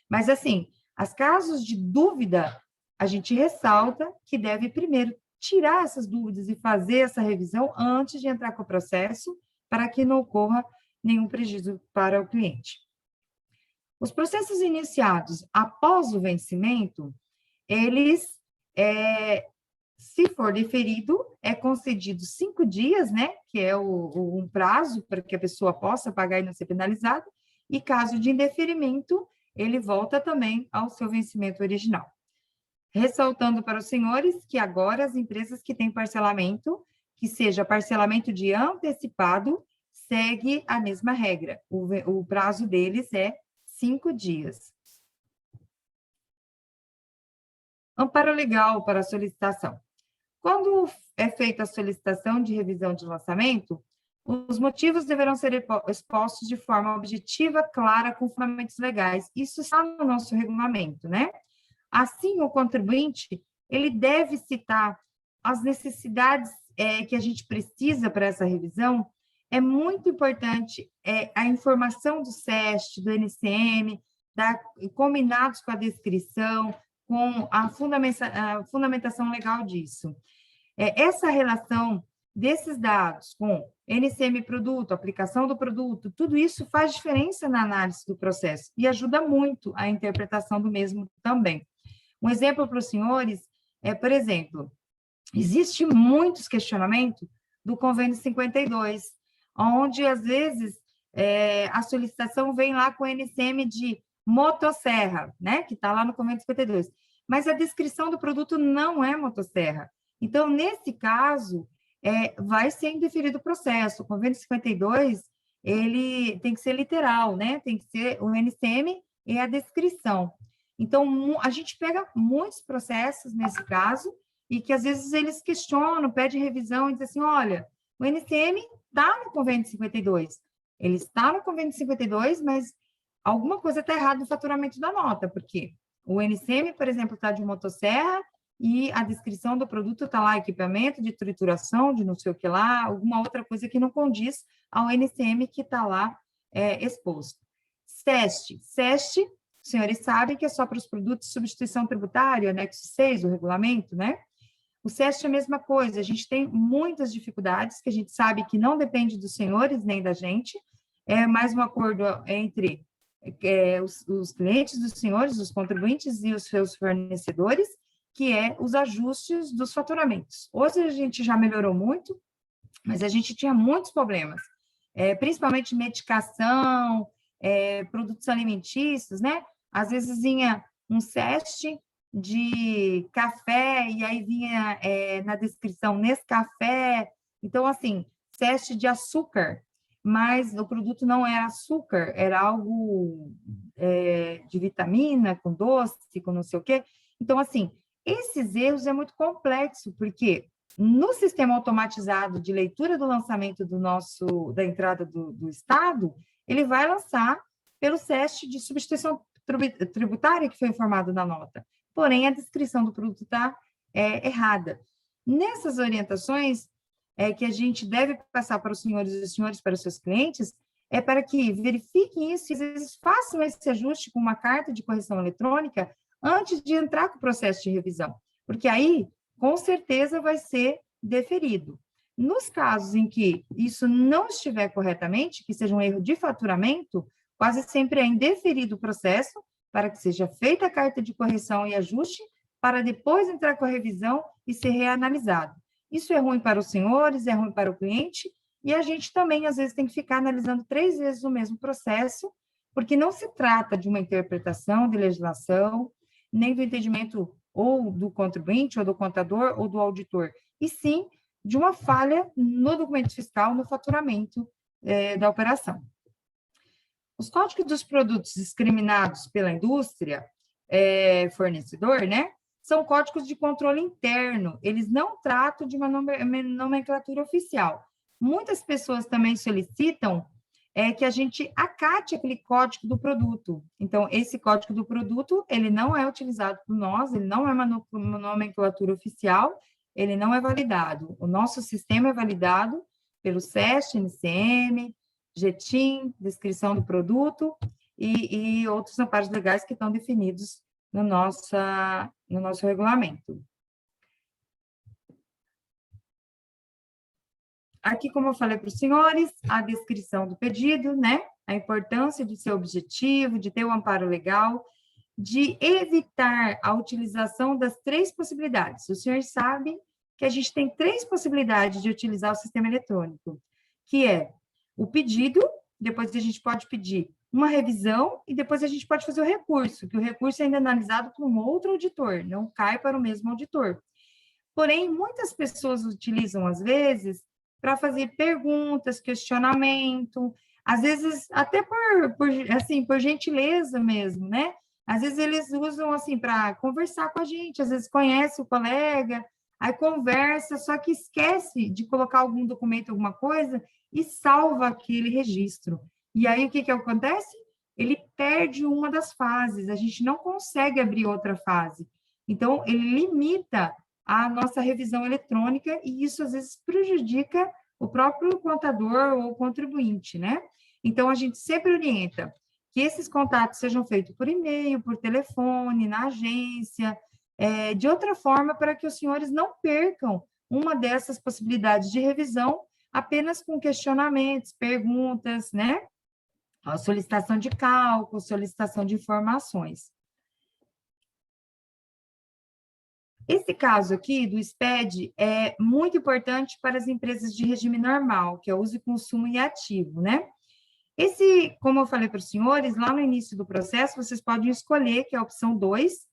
Mas, assim, os casos de dúvida, a gente ressalta que deve primeiro tirar essas dúvidas e fazer essa revisão antes de entrar com o processo, para que não ocorra nenhum prejuízo para o cliente. Os processos iniciados após o vencimento, eles, se for deferido, é concedido 5 dias, né, que é um prazo para que a pessoa possa pagar e não ser penalizada, e caso de indeferimento, ele volta também ao seu vencimento original. Ressaltando para os senhores que agora as empresas que têm parcelamento, que seja parcelamento de antecipado, segue a mesma regra. O prazo deles é 5 dias. Amparo legal para a solicitação. Quando é feita a solicitação de revisão de lançamento, os motivos deverão ser expostos de forma objetiva, clara, com fundamentos legais. Isso está no nosso regulamento, né? Assim, o contribuinte, ele deve citar as necessidades que a gente precisa para essa revisão. É muito importante a informação do SEST, do NCM, combinados com a descrição, com a fundamentação legal disso. Essa relação desses dados com NCM produto, aplicação do produto, tudo isso faz diferença na análise do processo e ajuda muito a interpretação do mesmo também. Um exemplo para os senhores por exemplo, existe muitos questionamentos do convênio 52, onde, às vezes, a solicitação vem lá com o NCM de motosserra, né, que está lá no convênio 52, mas a descrição do produto não é motosserra. Então, nesse caso, vai ser indeferido o processo. O convênio 52, ele tem que ser literal, né, tem que ser o NCM e a descrição. Então, a gente pega muitos processos nesse caso, e que às vezes eles questionam, pedem revisão e dizem assim: olha, o NCM está no convênio 52, ele está no convênio 52, mas alguma coisa está errada no faturamento da nota, porque o NCM, por exemplo, está de motosserra e a descrição do produto está lá, equipamento de trituração, de não sei o que lá, alguma outra coisa que não condiz ao NCM que está lá exposto. SEST, os senhores sabem que é só para os produtos de substituição tributária, anexo 6 do regulamento, né? O SEST é a mesma coisa, a gente tem muitas dificuldades, que a gente sabe que não depende dos senhores nem da gente, é mais um acordo entre os clientes dos senhores, os contribuintes e os seus fornecedores, que é os ajustes dos faturamentos. Hoje a gente já melhorou muito, mas a gente tinha muitos problemas, principalmente medicação, produtos alimentícios, né? Às vezes vinha um SEST de café, e aí vinha na descrição Nescafé, então, assim, SEST de açúcar, mas o produto não era açúcar, era algo de vitamina, com doce, com não sei o quê. Então, assim, esses erros é muito complexo, porque no sistema automatizado de leitura do lançamento da entrada do Estado, ele vai lançar pelo SEST de substituição tributária que foi informado na nota. Porém, a descrição do produto está errada. Nessas orientações que a gente deve passar para os senhores e os senhores para os seus clientes, é para que verifiquem isso e, às vezes, façam esse ajuste com uma carta de correção eletrônica antes de entrar com o processo de revisão, porque aí, com certeza, vai ser deferido. Nos casos em que isso não estiver corretamente, que seja um erro de faturamento, quase sempre é indeferido o processo para que seja feita a carta de correção e ajuste, para depois entrar com a revisão e ser reanalisado. Isso é ruim para os senhores, é ruim para o cliente, e a gente também, às vezes, tem que ficar analisando 3 vezes o mesmo processo, porque não se trata de uma interpretação de legislação, nem do entendimento ou do contribuinte, ou do contador, ou do auditor, e sim de uma falha no documento fiscal, no faturamento da operação. Os códigos dos produtos discriminados pela indústria, fornecedor, né, são códigos de controle interno, eles não tratam de uma nomenclatura oficial. Muitas pessoas também solicitam que a gente acate aquele código do produto. Então, esse código do produto, ele não é utilizado por nós, ele não é uma nomenclatura oficial, ele não é validado. O nosso sistema é validado pelo SEST, NCM, GTIM, descrição do produto e outros amparos legais que estão definidos no nosso regulamento. Aqui, como eu falei para os senhores, a descrição do pedido, né? A importância de seu objetivo, de ter o amparo legal, de evitar a utilização das 3 possibilidades. Os senhores sabem que a gente tem 3 possibilidades de utilizar o sistema eletrônico, que é o pedido, depois a gente pode pedir uma revisão e depois a gente pode fazer o recurso, que o recurso é ainda analisado por um outro auditor, não cai para o mesmo auditor. Porém, muitas pessoas utilizam, às vezes, para fazer perguntas, questionamento, às vezes até por gentileza mesmo, né? Às vezes eles usam assim para conversar com a gente, às vezes conhece o colega, aí conversa, só que esquece de colocar algum documento, alguma coisa, e salva aquele registro. E aí o que acontece? Ele perde uma das fases, a gente não consegue abrir outra fase. Então, ele limita a nossa revisão eletrônica, e isso às vezes prejudica o próprio contador ou o contribuinte, né? Então, a gente sempre orienta que esses contatos sejam feitos por e-mail, por telefone, na agência, de outra forma, para que os senhores não percam uma dessas possibilidades de revisão apenas com questionamentos, perguntas, né? A solicitação de cálculo, solicitação de informações. Esse caso aqui do SPED é muito importante para as empresas de regime normal, que é uso e consumo em ativo, né? Como eu falei para os senhores, lá no início do processo, vocês podem escolher, que é a opção 2,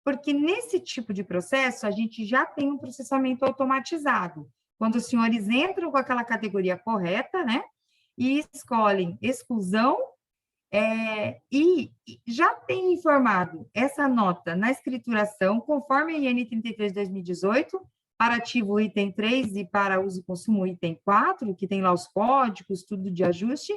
porque nesse tipo de processo, a gente já tem um processamento automatizado. Quando os senhores entram com aquela categoria correta, né? E escolhem exclusão, e já tem informado essa nota na escrituração, conforme a IN 33 de 2018, para ativo item 3 e para uso e consumo item 4, que tem lá os códigos, tudo de ajuste.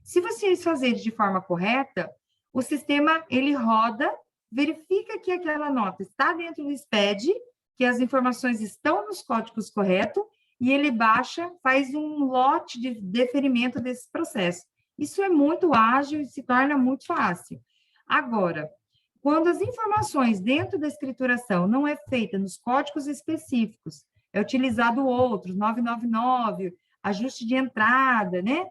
Se vocês fazerem de forma correta, o sistema, ele roda, verifica que aquela nota está dentro do SPED, que as informações estão nos códigos corretos, e ele baixa, faz um lote de deferimento desse processo. Isso é muito ágil e se torna muito fácil. Agora, quando as informações dentro da escrituração não é feita nos códigos específicos, é utilizado outros, 999, ajuste de entrada, né?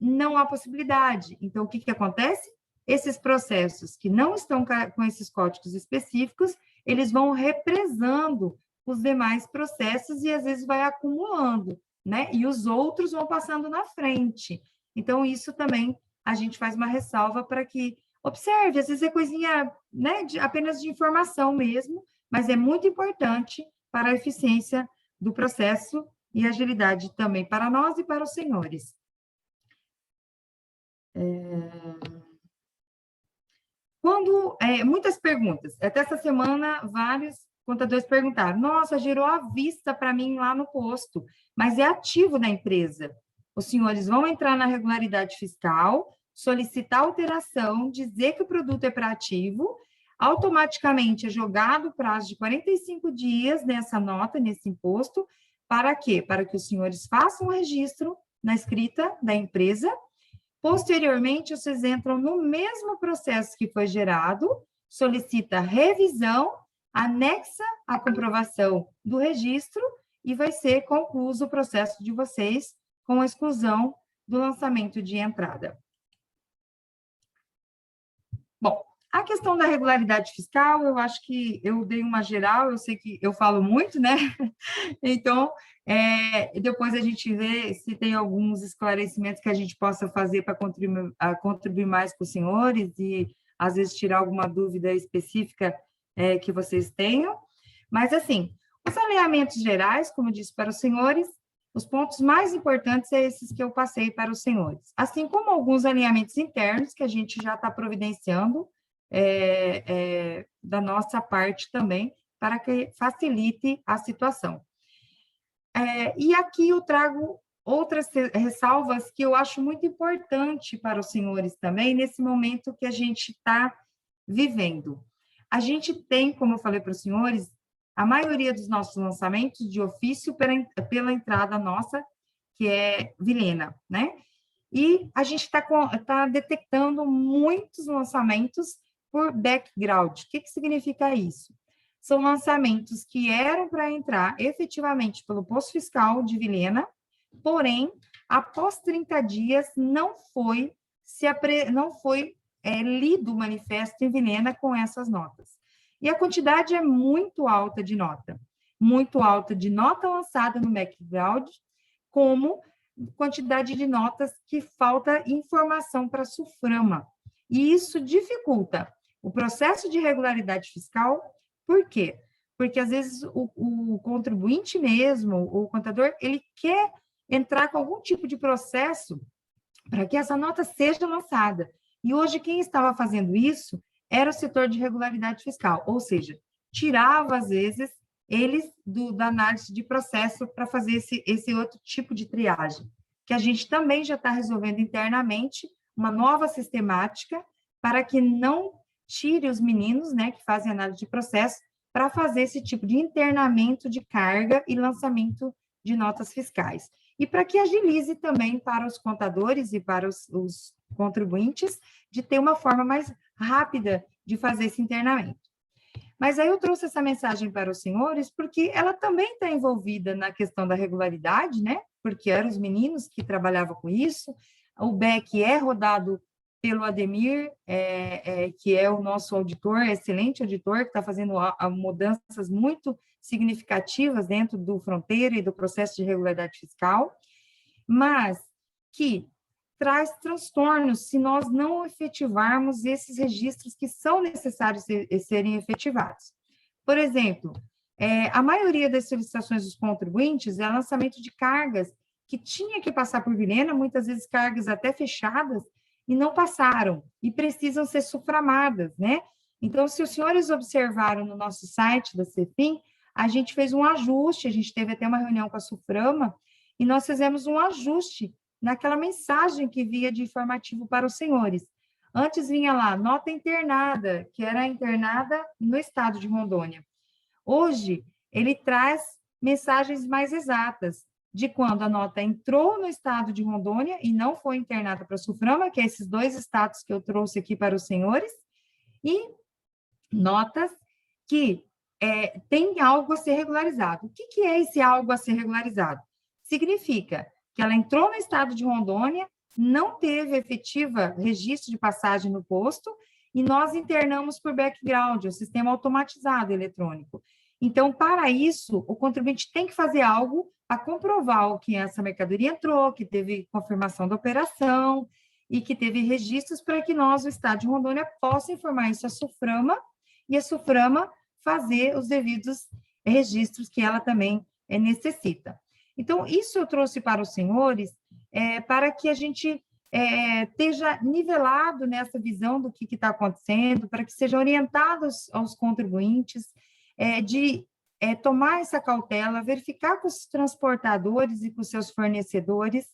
Não há possibilidade. Então, o que acontece? Esses processos que não estão com esses códigos específicos, eles vão represando os demais processos e, às vezes, vai acumulando, né? E os outros vão passando na frente. Então, isso também a gente faz uma ressalva para que observe, às vezes é coisinha, né, apenas de informação mesmo, mas é muito importante para a eficiência do processo e agilidade também para nós e para os senhores. Muitas perguntas. Até essa semana, vários contadores perguntaram, nossa, gerou à vista para mim lá no posto, mas é ativo da empresa. Os senhores vão entrar na regularidade fiscal, solicitar alteração, dizer que o produto é para ativo, automaticamente é jogado o prazo de 45 dias nessa nota, nesse imposto, para quê? Para que os senhores façam o registro na escrita da empresa. Posteriormente, vocês entram no mesmo processo que foi gerado, solicita revisão, anexa a comprovação do registro e vai ser concluído o processo de vocês com a exclusão do lançamento de entrada. Bom, a questão da regularidade fiscal, eu acho que eu dei uma geral, eu sei que eu falo muito, né? Então, depois a gente vê se tem alguns esclarecimentos que a gente possa fazer para contribuir mais com os senhores e, às vezes, tirar alguma dúvida específica que vocês tenham. Mas, assim, os alinhamentos gerais, como eu disse para os senhores, os pontos mais importantes são esses que eu passei para os senhores. Assim como alguns alinhamentos internos que a gente já está providenciando da nossa parte também, para que facilite a situação. E aqui eu trago outras ressalvas que eu acho muito importante para os senhores também, nesse momento que a gente está vivendo. A gente tem, como eu falei para os senhores, a maioria dos nossos lançamentos de ofício pela entrada nossa, que é Vilhena, né? E a gente está detectando muitos lançamentos por background. O que significa isso? São lançamentos que eram para entrar efetivamente pelo posto fiscal de Vilhena, porém, após 30 dias, não foi lido o manifesto em Vilhena com essas notas. E a quantidade é muito alta de nota lançada no background, como quantidade de notas que falta informação para a SUFRAMA. E isso dificulta o processo de regularidade fiscal. Por quê? Porque, às vezes, o contribuinte mesmo, o contador, ele quer entrar com algum tipo de processo para que essa nota seja lançada. E hoje, quem estava fazendo isso era o setor de regularidade fiscal, ou seja, tirava, às vezes, eles da análise de processo para fazer esse outro tipo de triagem, que a gente também já está resolvendo internamente, uma nova sistemática, para que não tire os meninos, né, que fazem análise de processo, para fazer esse tipo de internamento de carga e lançamento de notas fiscais. E para que agilize também para os contadores e para os contribuintes, de ter uma forma mais rápida de fazer esse internamento. Mas aí eu trouxe essa mensagem para os senhores, porque ela também está envolvida na questão da regularidade, né? Porque eram os meninos que trabalhavam com isso. O BEC é rodado pelo Ademir, que é o nosso auditor, excelente auditor, que está fazendo mudanças muito significativas dentro do Fronteira e do processo de regularidade fiscal, mas que traz transtornos se nós não efetivarmos esses registros que são necessários serem efetivados. Por exemplo, a maioria das solicitações dos contribuintes é lançamento de cargas que tinha que passar por Vilhena, muitas vezes cargas até fechadas, e não passaram, e precisam ser suframadas, né? Então, se os senhores observaram no nosso site da CEFIM, a gente fez um ajuste, a gente teve até uma reunião com a SUFRAMA, e nós fizemos um ajuste naquela mensagem que via de informativo para os senhores. Antes vinha lá, nota internada, que era internada no estado de Rondônia. Hoje, ele traz mensagens mais exatas, de quando a nota entrou no estado de Rondônia e não foi internada para a SUFRAMA, que é esses dois estados que eu trouxe aqui para os senhores, e notas que tem algo a ser regularizado. O que é esse algo a ser regularizado? Significa que ela entrou no estado de Rondônia, não teve efetiva registro de passagem no posto, e nós internamos por background, o sistema automatizado eletrônico. Então, para isso, o contribuinte tem que fazer algo para comprovar que essa mercadoria entrou, que teve confirmação da operação e que teve registros para que nós, o estado de Rondônia, possa informar isso à SUFRAMA e a SUFRAMA fazer os devidos registros que ela também necessita. Então, isso eu trouxe para os senhores, para que a gente esteja nivelado nessa visão do que está acontecendo, para que sejam orientados aos contribuintes. de tomar essa cautela, verificar com os transportadores e com os seus fornecedores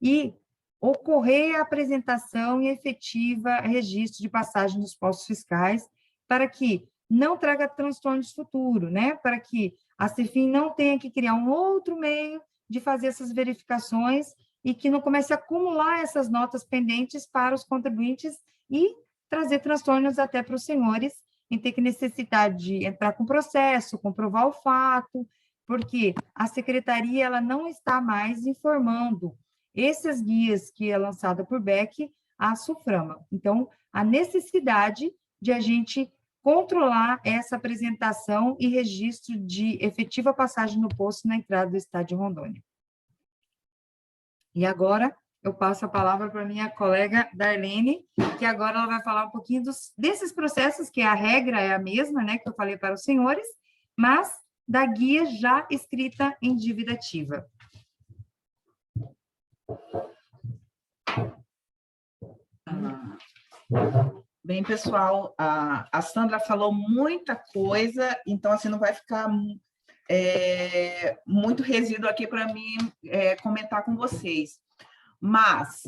e ocorrer a apresentação e efetiva registro de passagem dos postos fiscais para que não traga transtornos futuros, né? Para que a CEFIM não tenha que criar um outro meio de fazer essas verificações e que não comece a acumular essas notas pendentes para os contribuintes e trazer transtornos até para os senhores em ter que necessitar de entrar com processo, comprovar o fato, porque a secretaria ela não está mais informando essas guias que é lançada por BEC à SUFRAMA. Então, a necessidade de a gente controlar essa apresentação e registro de efetiva passagem no posto na entrada do estado de Rondônia. E agora, eu passo a palavra para a minha colega Darlene, que agora ela vai falar um pouquinho desses processos, que a regra é a mesma, né, que eu falei para os senhores, mas da guia já escrita em dívida ativa. Bem, pessoal, a Sandra falou muita coisa, então, assim, não vai ficar muito resíduo aqui para mim comentar com vocês. Mas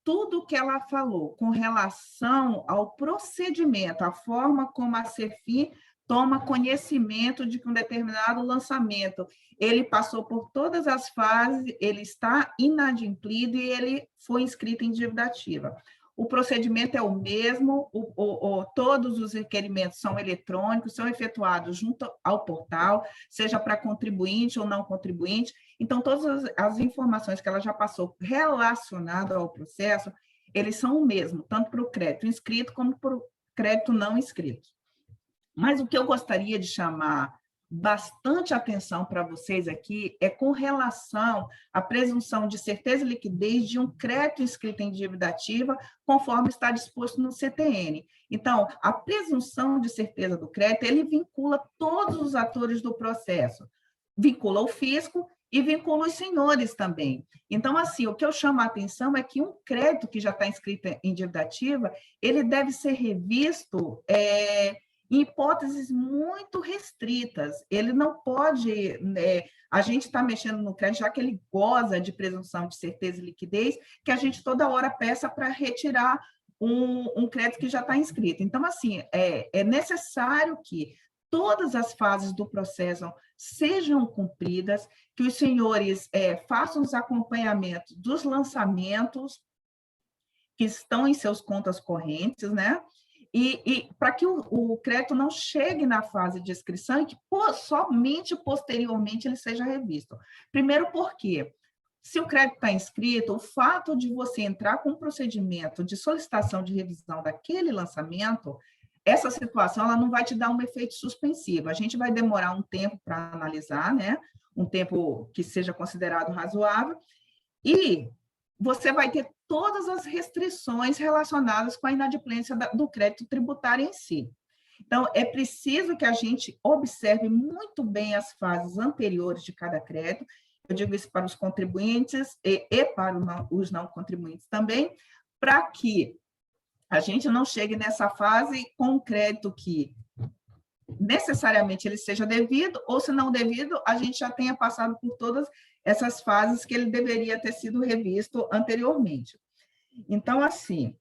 tudo que ela falou com relação ao procedimento, a forma como a CEFIM toma conhecimento de que um determinado lançamento, ele passou por todas as fases, ele está inadimplido e ele foi inscrito em dívida ativa. O procedimento é o mesmo, todos os requerimentos são eletrônicos, são efetuados junto ao portal, seja para contribuinte ou não contribuinte. Então, todas as informações que ela já passou relacionadas ao processo, eles são o mesmo, tanto para o crédito inscrito como para o crédito não inscrito. Mas o que eu gostaria de chamar bastante atenção para vocês aqui é com relação à presunção de certeza e liquidez de um crédito inscrito em dívida ativa, conforme está disposto no CTN. Então, a presunção de certeza do crédito, ele vincula todos os atores do processo, vincula o fisco e vincula os senhores também. Então, assim, o que eu chamo a atenção é que um crédito que já está inscrito em dívida ativa, ele deve ser revisto em hipóteses muito restritas. Ele não pode, a gente está mexendo no crédito, já que ele goza de presunção de certeza e liquidez, que a gente toda hora peça para retirar um crédito que já está inscrito. Então, assim, é necessário que todas as fases do processo sejam cumpridas, que os senhores façam os acompanhamentos dos lançamentos que estão em seus contas correntes, né? E para que o crédito não chegue na fase de inscrição e que somente posteriormente ele seja revisto. Primeiro porque, se o crédito está inscrito, o fato de você entrar com um procedimento de solicitação de revisão daquele lançamento, essa situação ela não vai te dar um efeito suspensivo. A gente vai demorar um tempo para analisar, né? Um tempo que seja considerado razoável, e você vai ter todas as restrições relacionadas com a inadimplência do crédito tributário em si. Então, é preciso que a gente observe muito bem as fases anteriores de cada crédito, eu digo isso para os contribuintes e para os não contribuintes também, para que a gente não chegue nessa fase com um crédito que necessariamente ele seja devido, ou se não devido, a gente já tenha passado por todas essas fases que ele deveria ter sido revisto anteriormente. Então, assim,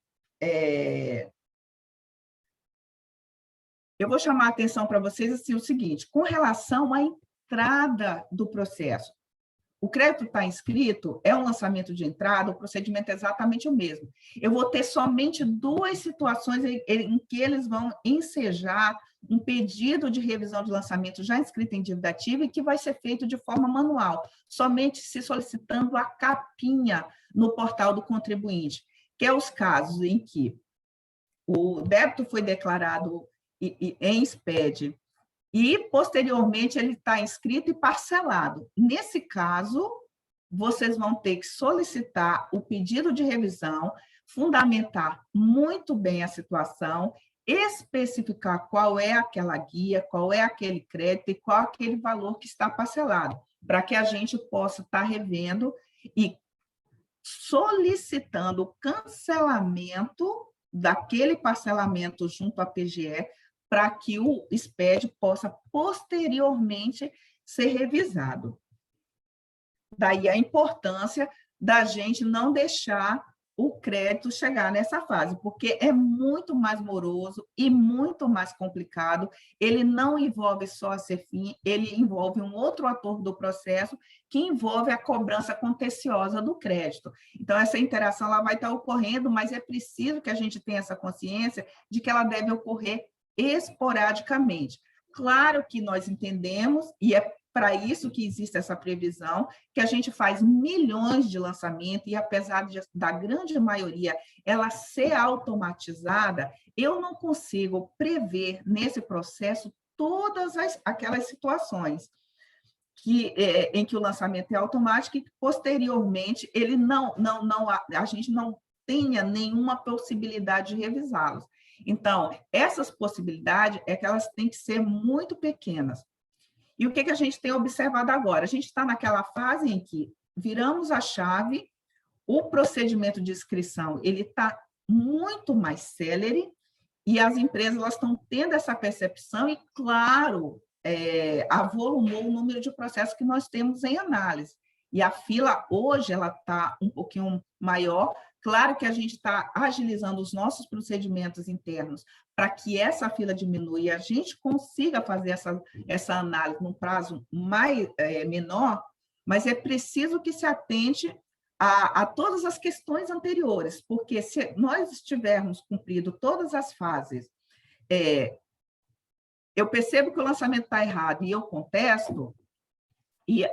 eu vou chamar a atenção para vocês assim, o seguinte, com relação à entrada do processo. O crédito está inscrito, é um lançamento de entrada, o procedimento é exatamente o mesmo. Eu vou ter somente duas situações em que eles vão ensejar um pedido de revisão de lançamento já inscrito em dívida ativa e que vai ser feito de forma manual, somente se solicitando a capinha no portal do contribuinte, que é os casos em que o débito foi declarado em SPED e, posteriormente, ele está inscrito e parcelado. Nesse caso, vocês vão ter que solicitar o pedido de revisão, fundamentar muito bem a situação, especificar qual é aquela guia, qual é aquele crédito e qual é aquele valor que está parcelado, para que a gente possa estar revendo e solicitando o cancelamento daquele parcelamento junto à PGE, para que o SPED possa posteriormente ser revisado. Daí a importância da gente não deixar o crédito chegar nessa fase, porque é muito mais moroso e muito mais complicado. Ele não envolve só a CEFIM, ele envolve um outro ator do processo, que envolve a cobrança contenciosa do crédito. Então, essa interação ela vai estar ocorrendo, mas é preciso que a gente tenha essa consciência de que ela deve ocorrer esporadicamente. Claro que nós entendemos, e é para isso que existe essa previsão, que a gente faz milhões de lançamentos, e apesar da grande maioria ela ser automatizada, eu não consigo prever nesse processo todas aquelas situações em que o lançamento é automático e que, posteriormente, ele a gente não tenha nenhuma possibilidade de revisá-los. Então, essas possibilidades é que elas têm que ser muito pequenas. E o que a gente tem observado agora? A gente está naquela fase em que viramos a chave, o procedimento de inscrição ele está muito mais célere, e as empresas elas estão tendo essa percepção, e, claro, avolumou o número de processos que nós temos em análise. E a fila, hoje, ela está um pouquinho maior. Claro que a gente está agilizando os nossos procedimentos internos para que essa fila diminua e a gente consiga fazer essa análise num prazo menor, mas é preciso que se atente a todas as questões anteriores, porque se nós tivermos cumprido todas as fases, eu percebo que o lançamento está errado e eu contesto, e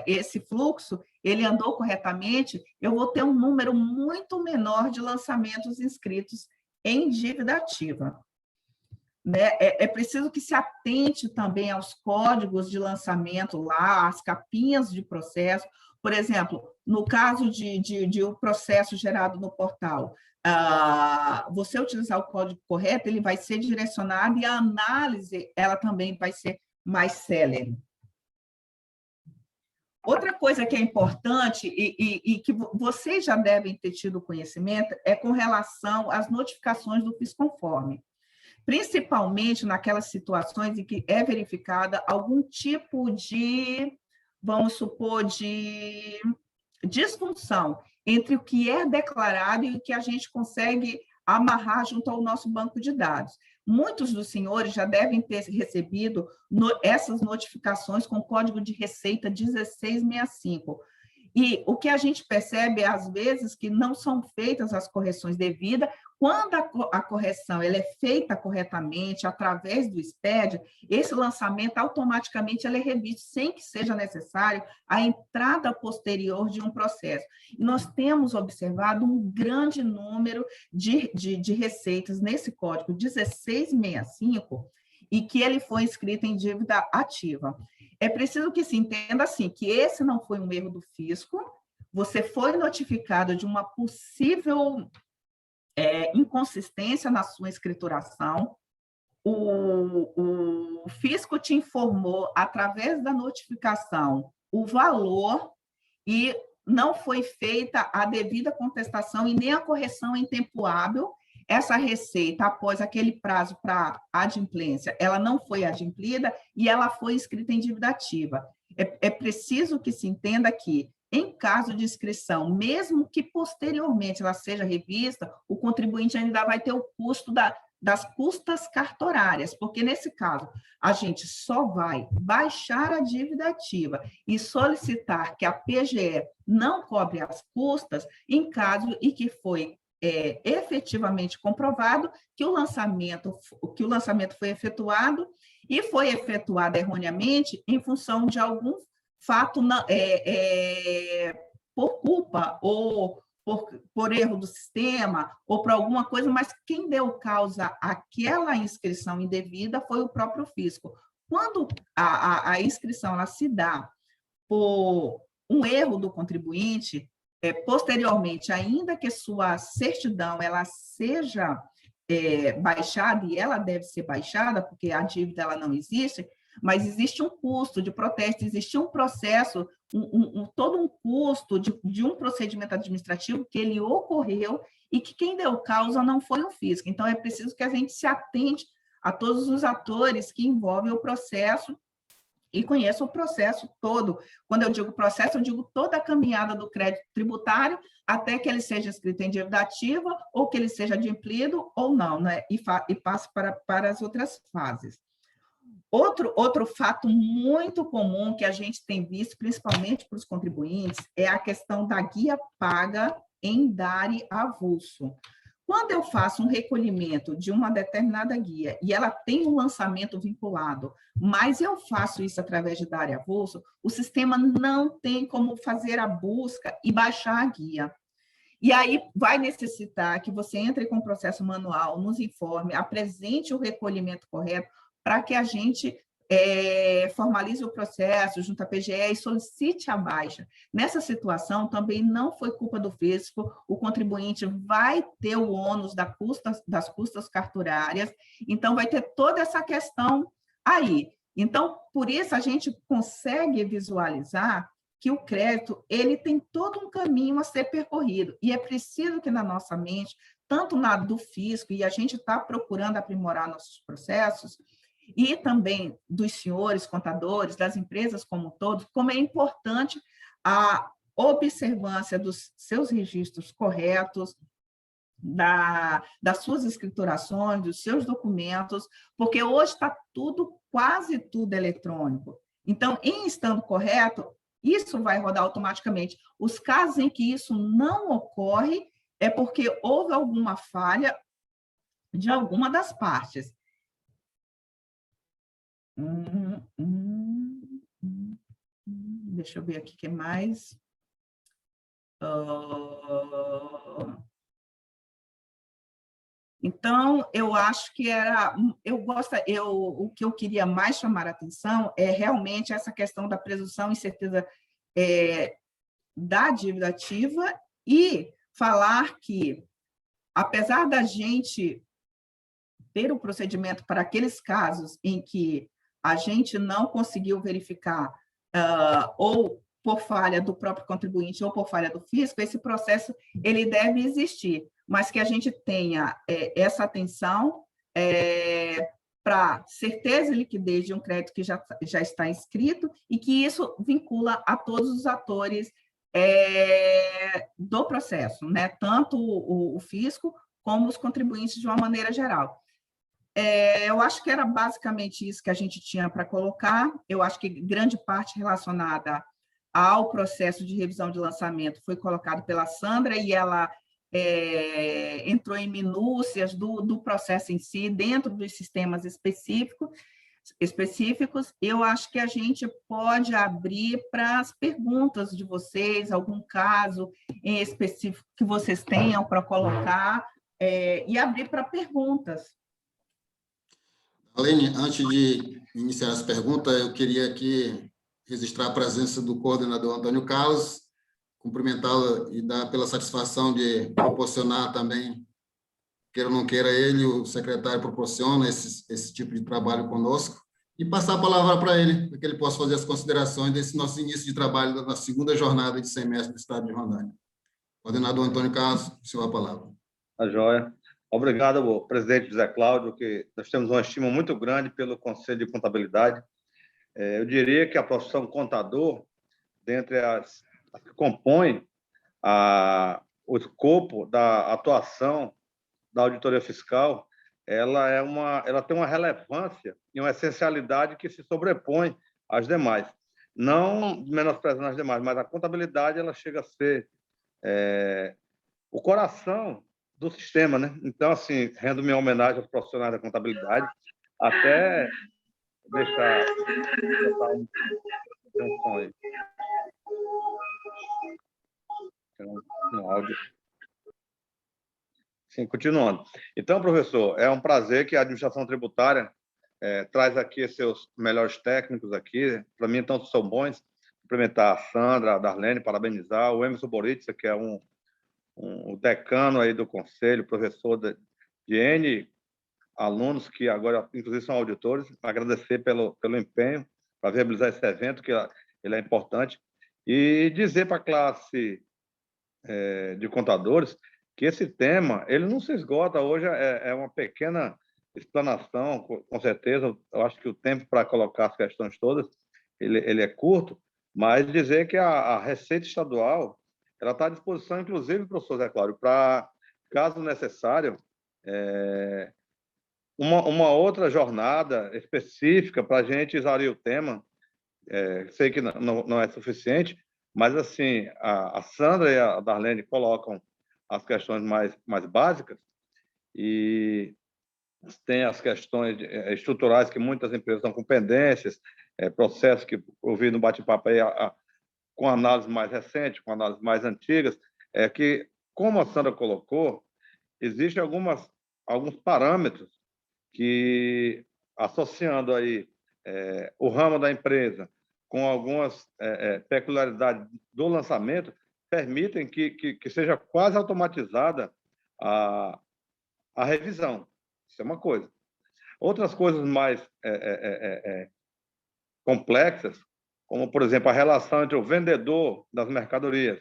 esse fluxo ele andou corretamente, eu vou ter um número muito menor de lançamentos inscritos em dívida ativa. Né? É preciso que se atente também aos códigos de lançamento lá, às capinhas de processo. Por exemplo, no caso de um processo gerado no portal, você utilizar o código correto, ele vai ser direcionado e a análise ela também vai ser mais célere. Outra coisa que é importante e que vocês já devem ter tido conhecimento é com relação às notificações do FISConforme, principalmente naquelas situações em que é verificada algum tipo de, vamos supor, de disfunção entre o que é declarado e o que a gente consegue amarrar junto ao nosso banco de dados. Muitos dos senhores já devem ter recebido essas notificações com código de receita 1665. E o que a gente percebe, às vezes, que não são feitas as correções devidas. Quando a correção ela é feita corretamente, através do SPED, esse lançamento, automaticamente, ele é revisto, sem que seja necessário a entrada posterior de um processo. E nós temos observado um grande número de receitas nesse código 1665, e que ele foi inscrito em dívida ativa. É preciso que se entenda assim, que esse não foi um erro do fisco, você foi notificado de uma possível inconsistência na sua escrituração, o fisco te informou, através da notificação, o valor e não foi feita a devida contestação e nem a correção em tempo hábil. Essa receita, após aquele prazo para adimplência, ela não foi adimplida e ela foi inscrita em dívida ativa. É preciso que se entenda que, em caso de inscrição, mesmo que posteriormente ela seja revista, o contribuinte ainda vai ter o custo das custas cartorárias, porque, nesse caso, a gente só vai baixar a dívida ativa e solicitar que a PGE não cobre as custas em caso em que foi efetivamente comprovado que o lançamento foi efetuado e foi efetuado erroneamente em função de algum fato por culpa ou por erro do sistema ou por alguma coisa, mas quem deu causa àquela inscrição indevida foi o próprio fisco. Quando a inscrição ela se dá por um erro do contribuinte, posteriormente, ainda que sua certidão ela seja baixada, e ela deve ser baixada, porque a dívida ela não existe, mas existe um custo de protesto, existe um processo, todo um custo de um procedimento administrativo que ele ocorreu e que quem deu causa não foi o fisco. Então, é preciso que a gente se atente a todos os atores que envolvem o processo e conheçam o processo todo. Quando eu digo processo, eu digo toda a caminhada do crédito tributário até que ele seja escrito em dívida ativa ou que ele seja adimplido ou não, né? E passe para as outras fases. Outro fato muito comum que a gente tem visto, principalmente para os contribuintes, é a questão da guia paga em DARE avulso. Quando eu faço um recolhimento de uma determinada guia e ela tem um lançamento vinculado, mas eu faço isso através de DARE avulso, o sistema não tem como fazer a busca e baixar a guia. E aí vai necessitar que você entre com o processo manual, nos informe, apresente o recolhimento correto para que a gente formalize o processo junto à PGE e solicite a baixa. Nessa situação, também não foi culpa do fisco, o contribuinte vai ter o ônus das custas carturárias, então vai ter toda essa questão aí. Então, por isso, a gente consegue visualizar que o crédito ele tem todo um caminho a ser percorrido, e é preciso que na nossa mente, tanto na do fisco, e a gente está procurando aprimorar nossos processos, e também dos senhores contadores, das empresas como um todo, como é importante a observância dos seus registros corretos, das suas escriturações, dos seus documentos, porque hoje está quase tudo eletrônico. Então, em estando correto, isso vai rodar automaticamente. Os casos em que isso não ocorre é porque houve alguma falha de alguma das partes. Deixa eu ver aqui o que mais. Então, eu acho que o que eu queria mais chamar a atenção é realmente essa questão da presunção e certeza da dívida ativa e falar que, apesar da gente ter o procedimento para aqueles casos em que a gente não conseguiu verificar ou por falha do próprio contribuinte ou por falha do fisco, esse processo ele deve existir, mas que a gente tenha essa atenção para certeza e liquidez de um crédito que já está inscrito e que isso vincula a todos os atores do processo, né? Tanto o fisco como os contribuintes de uma maneira geral. Eu acho que era basicamente isso que a gente tinha para colocar. Eu acho que grande parte relacionada ao processo de revisão de lançamento foi colocado pela Sandra e ela entrou em minúcias do processo em si, dentro dos sistemas específicos. Eu acho que a gente pode abrir para as perguntas de vocês, algum caso em específico que vocês tenham para colocar, e abrir para perguntas. Alene, antes de iniciar as perguntas, eu queria aqui registrar a presença do coordenador Antônio Carlos, cumprimentá-lo e dar pela satisfação de proporcionar também, queira ou não queira, ele, o secretário, proporciona esse tipo de trabalho conosco, e passar a palavra para ele, para que ele possa fazer as considerações desse nosso início de trabalho na segunda jornada de semestre do Estado de Rondônia. Coordenador Antônio Carlos, senhor, a palavra. Tá joia. Obrigado ao presidente José Cláudio, que nós temos uma estima muito grande pelo Conselho de Contabilidade. Eu diria que a profissão contador, dentre as que compõem o escopo da atuação da auditoria fiscal, ela tem uma relevância e uma essencialidade que se sobrepõe às demais. Não menosprezando as demais, mas a contabilidade ela chega a ser o coração do sistema, né? Então, assim, rendo minha homenagem aos profissionais da contabilidade, até deixar um som aí. Um áudio. Sim, continuando. Então, professor, é um prazer que a administração tributária traz aqui seus melhores técnicos aqui. Para mim, então, são bons. Cumprimentar a Sandra, a Darlene, parabenizar. O Emerson Boritza, que é um decano aí do conselho, professor de N alunos que agora, inclusive, são auditores, agradecer pelo empenho para viabilizar esse evento, que ele é importante, e dizer para a classe de contadores que esse tema ele não se esgota. Hoje é uma pequena explanação, com certeza. Eu acho que o tempo para colocar as questões todas ele é curto, mas dizer que a Receita Estadual ela está à disposição, inclusive, professor Zé Cláudio, para, caso necessário, uma outra jornada específica para a gente exaurir o tema. Sei que não é suficiente, mas assim a Sandra e a Darlene colocam as questões mais básicas e tem as questões estruturais que muitas empresas estão com pendências, processos que eu vi no bate-papo aí com análise mais recente, com análise mais antigas, que, como a Sandra colocou, existem alguns parâmetros que, associando aí o ramo da empresa com algumas peculiaridades do lançamento, permitem que seja quase automatizada a revisão. Isso é uma coisa. Outras coisas mais complexas, como, por exemplo, a relação entre o vendedor das mercadorias,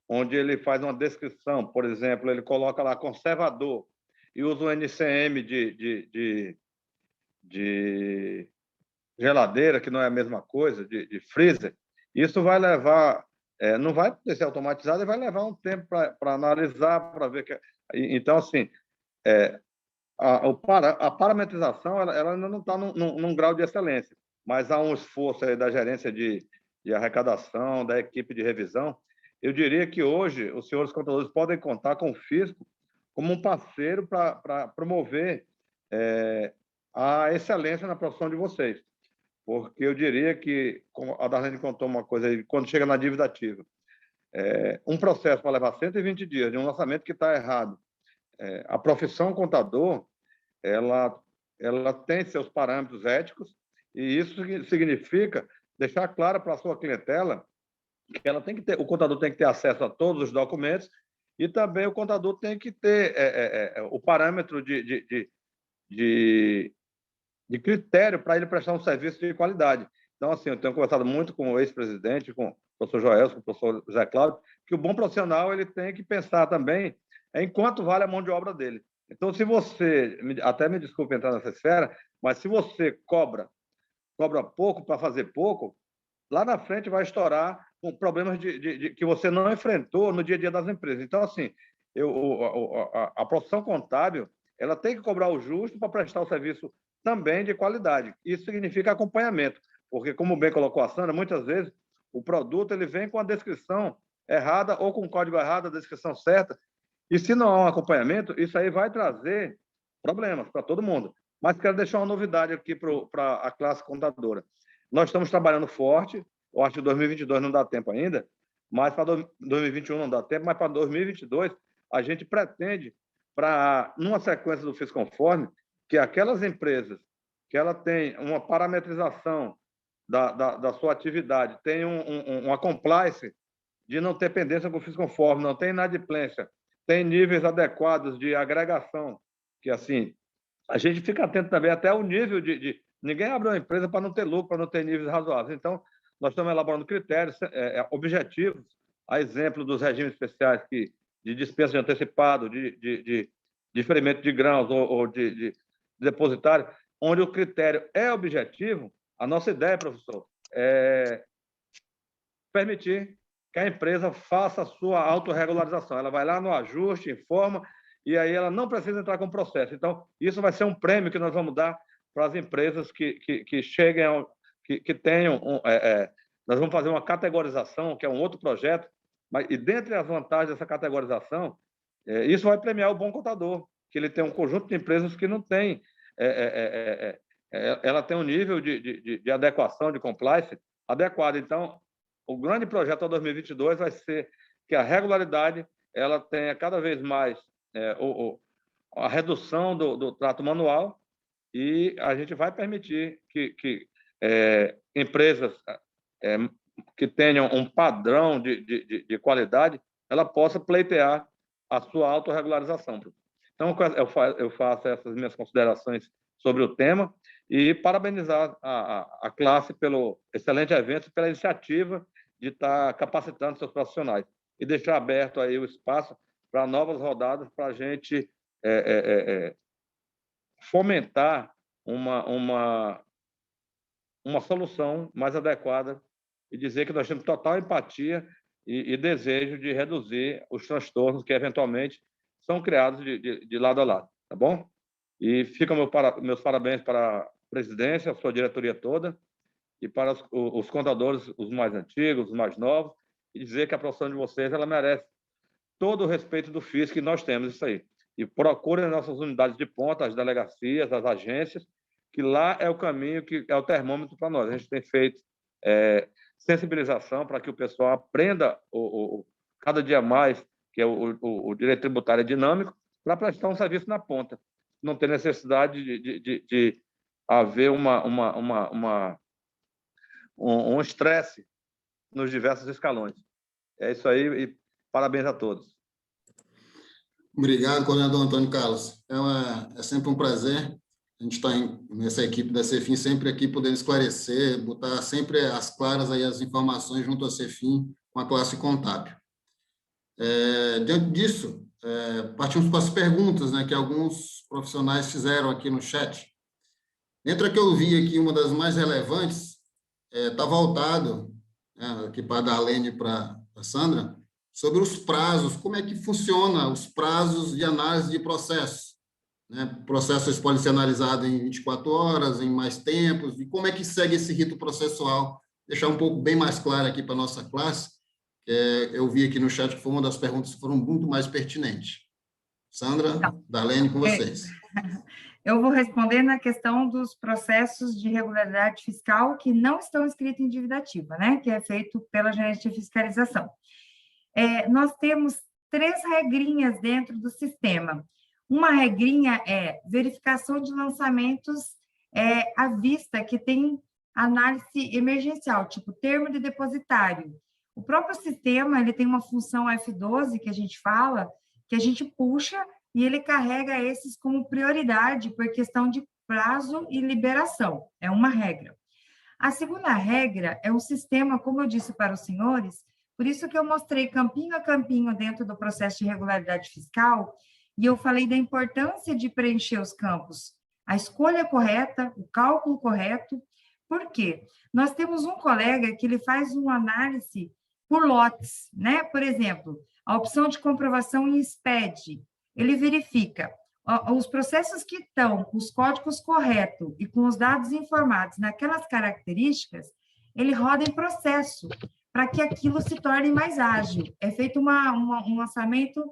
onde ele faz uma descrição, por exemplo, ele coloca lá conservador e usa o NCM de geladeira, que não é a mesma coisa, de freezer. Isso vai levar, não vai ser automatizado, e vai levar um tempo para analisar, para ver que... Então, assim, a parametrização ela ainda não está num grau de excelência, mas há um esforço aí da gerência de arrecadação, da equipe de revisão. Eu diria que hoje os senhores contadores podem contar com o fisco como um parceiro para promover a excelência na profissão de vocês, porque eu diria que, como a Darlene contou uma coisa aí, quando chega na dívida ativa, um processo para levar 120 dias de um lançamento que está errado, a profissão contador ela tem seus parâmetros éticos, e isso significa deixar claro para a sua clientela que ela tem que ter, o contador tem que ter acesso a todos os documentos, e também o contador tem que ter o parâmetro de critério para ele prestar um serviço de qualidade. Então, assim, eu tenho conversado muito com o ex-presidente, com o professor Joel, com o professor Zé Cláudio, que o bom profissional ele tem que pensar também em quanto vale a mão de obra dele. Então, se você, até me desculpe entrar nessa esfera, mas se você cobra pouco para fazer pouco, lá na frente vai estourar com problemas que você não enfrentou no dia a dia das empresas. Então, assim, a profissão contábil ela tem que cobrar o justo para prestar o serviço também de qualidade. Isso significa acompanhamento, porque, como bem colocou a Sandra, muitas vezes o produto ele vem com a descrição errada ou com o código errado, a descrição certa, e se não há um acompanhamento, isso aí vai trazer problemas para todo mundo. Mas quero deixar uma novidade aqui para a classe contadora. Nós estamos trabalhando forte, eu acho que 2022 não dá tempo ainda, mas para 2021 não dá tempo, mas para 2022 a gente pretende, numa sequência do Fisconforme, que aquelas empresas que ela tem uma parametrização da sua atividade, tem uma compliance de não ter pendência com o Fisconforme, não tem inadimplência, tem níveis adequados de agregação, que assim, a gente fica atento também até o nível ninguém abre uma empresa para não ter lucro, para não ter níveis razoáveis. Então, nós estamos elaborando critérios objetivos, a exemplo dos regimes especiais de dispensa de antecipado, de diferimento de grãos ou de depositário, onde o critério é objetivo. A nossa ideia, professor, é permitir que a empresa faça a sua autorregularização. Ela vai lá no ajuste, informa, e aí ela não precisa entrar com processo. Então, isso vai ser um prêmio que nós vamos dar para as empresas que cheguem, que tenham... nós vamos fazer uma categorização, que é um outro projeto, e dentre as vantagens dessa categorização, isso vai premiar o bom contador, que ele tem um conjunto de empresas que não tem... ela tem um nível de adequação, de compliance adequado. Então, o grande projeto para 2022 vai ser que a regularidade ela tenha cada vez mais a redução do trato manual, e a gente vai permitir que empresas que tenham um padrão de qualidade ela possa pleitear a sua autorregularização. Então, eu faço essas minhas considerações sobre o tema e parabenizar a classe pelo excelente evento, pela iniciativa de estar capacitando seus profissionais e deixar aberto aí o espaço para novas rodadas, para a gente fomentar uma solução mais adequada e dizer que nós temos total empatia e desejo de reduzir os transtornos que, eventualmente, são criados de lado a lado, tá bom? E ficam meus parabéns para a presidência, a sua diretoria toda, e para os contadores, os mais antigos, os mais novos, e dizer que a profissão de vocês ela merece todo o respeito do FIS, que nós temos isso aí. E procurem nossas unidades de ponta, as delegacias, as agências, que lá é o caminho, que é o termômetro para nós. A gente tem feito sensibilização para que o pessoal aprenda cada dia mais, que é o direito tributário dinâmico, para prestar um serviço na ponta. Não ter necessidade de haver um estresse nos diversos escalões. É isso aí e parabéns a todos. Obrigado, coordenador Antônio Carlos. É sempre um prazer a gente estar nessa equipe da Cefim, sempre aqui podendo esclarecer, botar sempre as claras aí as informações junto à Cefim com a classe contábil. Diante disso, partimos para as perguntas, né, que alguns profissionais fizeram aqui no chat. Entre a que eu vi aqui, uma das mais relevantes, está voltado, aqui para a Darlene e para a Sandra, sobre os prazos, como é que funciona os prazos de análise de processos. Né? O processo pode ser analisado em 24 horas, em mais tempos, e como é que segue esse rito processual? Deixar um pouco bem mais claro aqui para a nossa classe, eu vi aqui no chat que foi uma das perguntas que foram muito mais pertinentes. Sandra, Darlene, com vocês. Eu vou responder na questão dos processos de regularidade fiscal que não estão escritos em dívida ativa, né? Que é feito pela gerência de fiscalização. Nós temos 3 regrinhas dentro do sistema. Uma regrinha é verificação de lançamentos à vista, que tem análise emergencial, tipo termo de depositário. O próprio sistema ele tem uma função F12, que a gente fala, que a gente puxa e ele carrega esses como prioridade por questão de prazo e liberação. É uma regra. A segunda regra é um sistema, como eu disse para os senhores, por isso que eu mostrei campinho a campinho dentro do processo de regularidade fiscal, e eu falei da importância de preencher os campos, a escolha correta, o cálculo correto. Por quê? Nós temos um colega que ele faz uma análise por lotes, né? Por exemplo, a opção de comprovação em SPED, ele verifica os processos que estão com os códigos corretos e com os dados informados naquelas características, ele roda em processo, para que aquilo se torne mais ágil. É feito um lançamento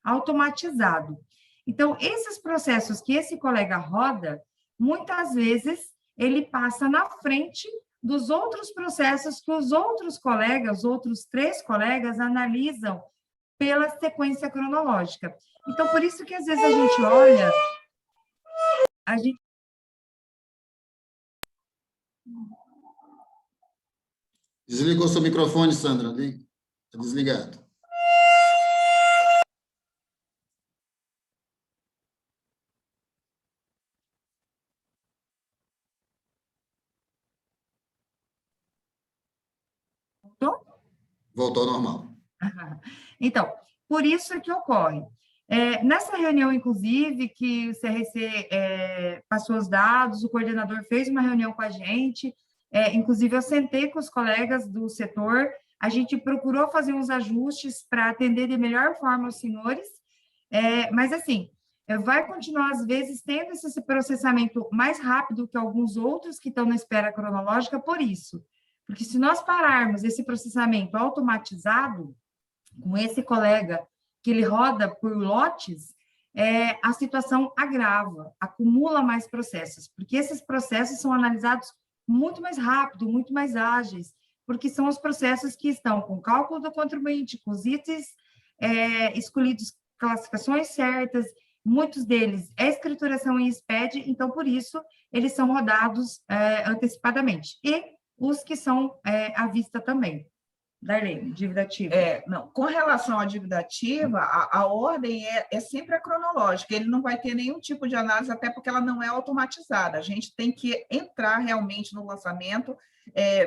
automatizado. Então, esses processos que esse colega roda, muitas vezes, ele passa na frente dos outros processos que os outros colegas, os outros 3 colegas, analisam pela sequência cronológica. Então, por isso que, às vezes, a gente olha... Desligou seu microfone, Sandra. Está desligado. Voltou ao normal. Então, por isso que ocorre. Nessa reunião, inclusive, que o CRC passou os dados, o coordenador fez uma reunião com a gente, inclusive eu sentei com os colegas do setor, a gente procurou fazer uns ajustes para atender de melhor forma os senhores, mas, assim, vai continuar, às vezes, tendo esse processamento mais rápido que alguns outros que estão na espera cronológica por isso. Porque se nós pararmos esse processamento automatizado, com esse colega que ele roda por lotes, a situação agrava, acumula mais processos, porque esses processos são analisados muito mais rápido, muito mais ágeis, porque são os processos que estão com cálculo do contribuinte, com os itens escolhidos, classificações certas, muitos deles é escrituração em SPED, então, por isso, eles são rodados antecipadamente. E os que são à vista também. Darlene, dívida ativa. Não, com relação à dívida ativa, a ordem é sempre a cronológica, ele não vai ter nenhum tipo de análise, até porque ela não é automatizada. A gente tem que entrar realmente no lançamento,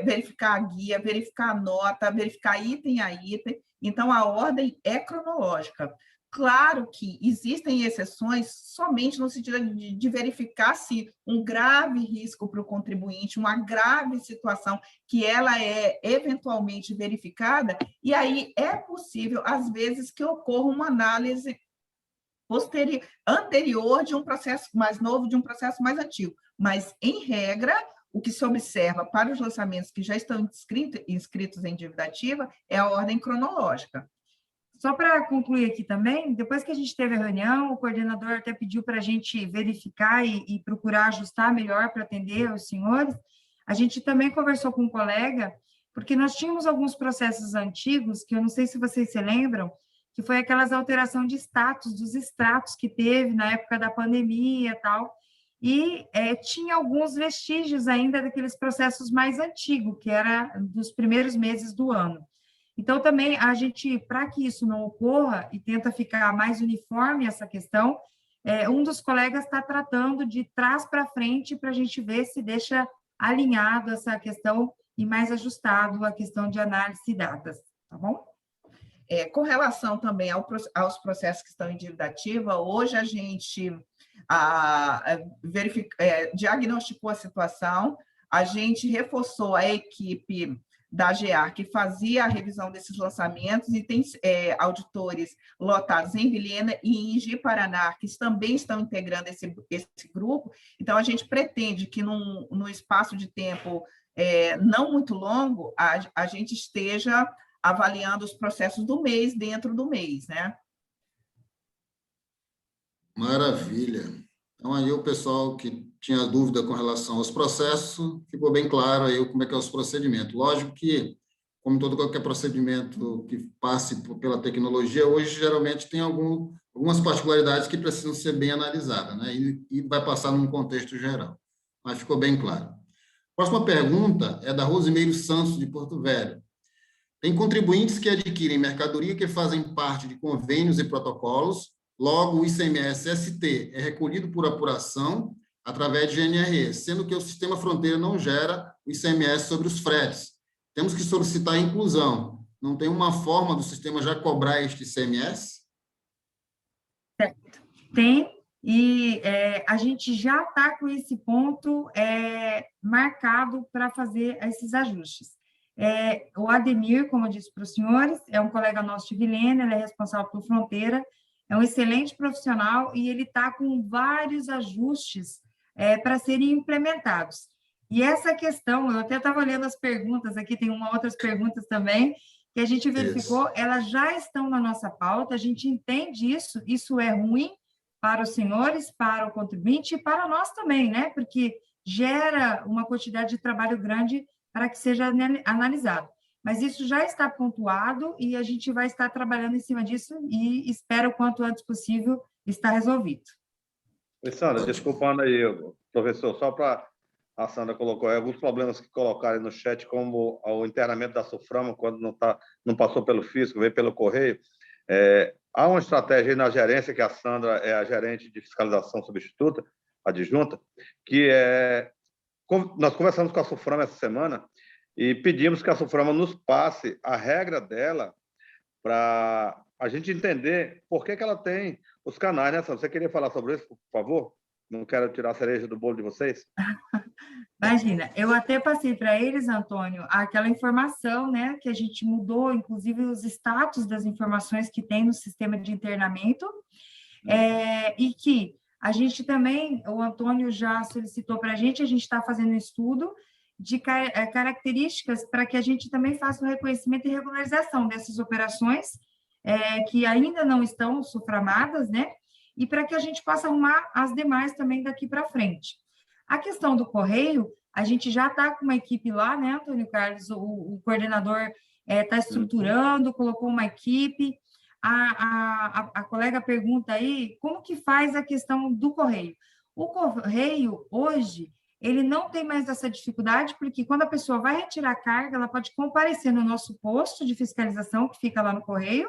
verificar a guia, verificar a nota, verificar item a item. Então, a ordem é cronológica. Claro que existem exceções somente no sentido de verificar se um grave risco para o contribuinte, uma grave situação que ela é eventualmente verificada, e aí é possível, às vezes, que ocorra uma análise anterior de um processo mais novo, de um processo mais antigo. Mas, em regra, o que se observa para os lançamentos que já estão inscritos em dívida ativa é a ordem cronológica. Só para concluir aqui também, depois que a gente teve a reunião, o coordenador até pediu para a gente verificar e procurar ajustar melhor para atender os senhores. A gente também conversou com um colega, porque nós tínhamos alguns processos antigos, que eu não sei se vocês se lembram, que foi aquelas alteração de status, dos extratos que teve na época da pandemia e tal, e tinha alguns vestígios ainda daqueles processos mais antigos, que era dos primeiros meses do ano. Então, também, a gente, para que isso não ocorra e tenta ficar mais uniforme essa questão, um dos colegas está tratando de trás para frente para a gente ver se deixa alinhado essa questão e mais ajustado a questão de análise de datas, tá bom? Com relação também aos processos que estão em dívida ativa, hoje a gente diagnosticou a situação, a gente reforçou a equipe da GEAR, que fazia a revisão desses lançamentos, e tem auditores lotados em Vilhena e em Ji-Paraná, que também estão integrando esse grupo. Então, a gente pretende que, num espaço de tempo não muito longo, a gente esteja avaliando os processos do mês dentro do mês, né? Maravilha. Então, aí o pessoal que tinha dúvida com relação aos processos, ficou bem claro aí como é que é os procedimentos. Lógico que, como todo qualquer procedimento que passe pela tecnologia, hoje geralmente tem algumas particularidades que precisam ser bem analisadas, né? E vai passar num contexto geral. Mas ficou bem claro. Próxima pergunta é da Rosimeiro Santos, de Porto Velho. Tem contribuintes que adquirem mercadoria que fazem parte de convênios e protocolos. Logo, o ICMS-ST é recolhido por apuração através de GNRE, sendo que o sistema fronteira não gera o ICMS sobre os fretes. Temos que solicitar a inclusão. Não tem uma forma do sistema já cobrar este ICMS? Tem, e a gente já está com esse ponto marcado para fazer esses ajustes. O Ademir, como eu disse para os senhores, é um colega nosso de Vilhena, ele é responsável por fronteira, é um excelente profissional e ele está com vários ajustes para serem implementados. E essa questão, eu até estava olhando as perguntas aqui, tem outras perguntas também, que a gente verificou, elas já estão na nossa pauta, a gente entende isso é ruim para os senhores, para o contribuinte e para nós também, né? Porque gera uma quantidade de trabalho grande para que seja analisado. Mas isso já está pontuado e a gente vai estar trabalhando em cima disso e espero o quanto antes possível estar resolvido. Sandra, desculpando aí, professor, só para a Sandra colocou alguns problemas que colocaram no chat, como o internamento da SUFRAMA, quando não passou pelo fisco, veio pelo correio. Há uma estratégia aí na gerência, que a Sandra é a gerente de fiscalização substituta, adjunta, que nós conversamos com a SUFRAMA essa semana e pedimos que a SUFRAMA nos passe a regra dela para a gente entender por que ela tem os canais, né, Sandra? Você queria falar sobre isso, por favor? Não quero tirar a cereja do bolo de vocês. Imagina, eu até passei para eles, Antônio, aquela informação, né, que a gente mudou, inclusive, os status das informações que tem no sistema de internamento, e que a gente também, o Antônio já solicitou para a gente está fazendo um estudo de características para que a gente também faça o reconhecimento e regularização dessas operações que ainda não estão suframadas, né, e para que a gente possa arrumar as demais também daqui para frente. A questão do correio, a gente já está com uma equipe lá, né, Antônio Carlos? O coordenador está estruturando, colocou uma equipe. A colega pergunta aí, como que faz a questão do correio? O correio, hoje, ele não tem mais essa dificuldade, porque quando a pessoa vai retirar a carga, ela pode comparecer no nosso posto de fiscalização, que fica lá no correio,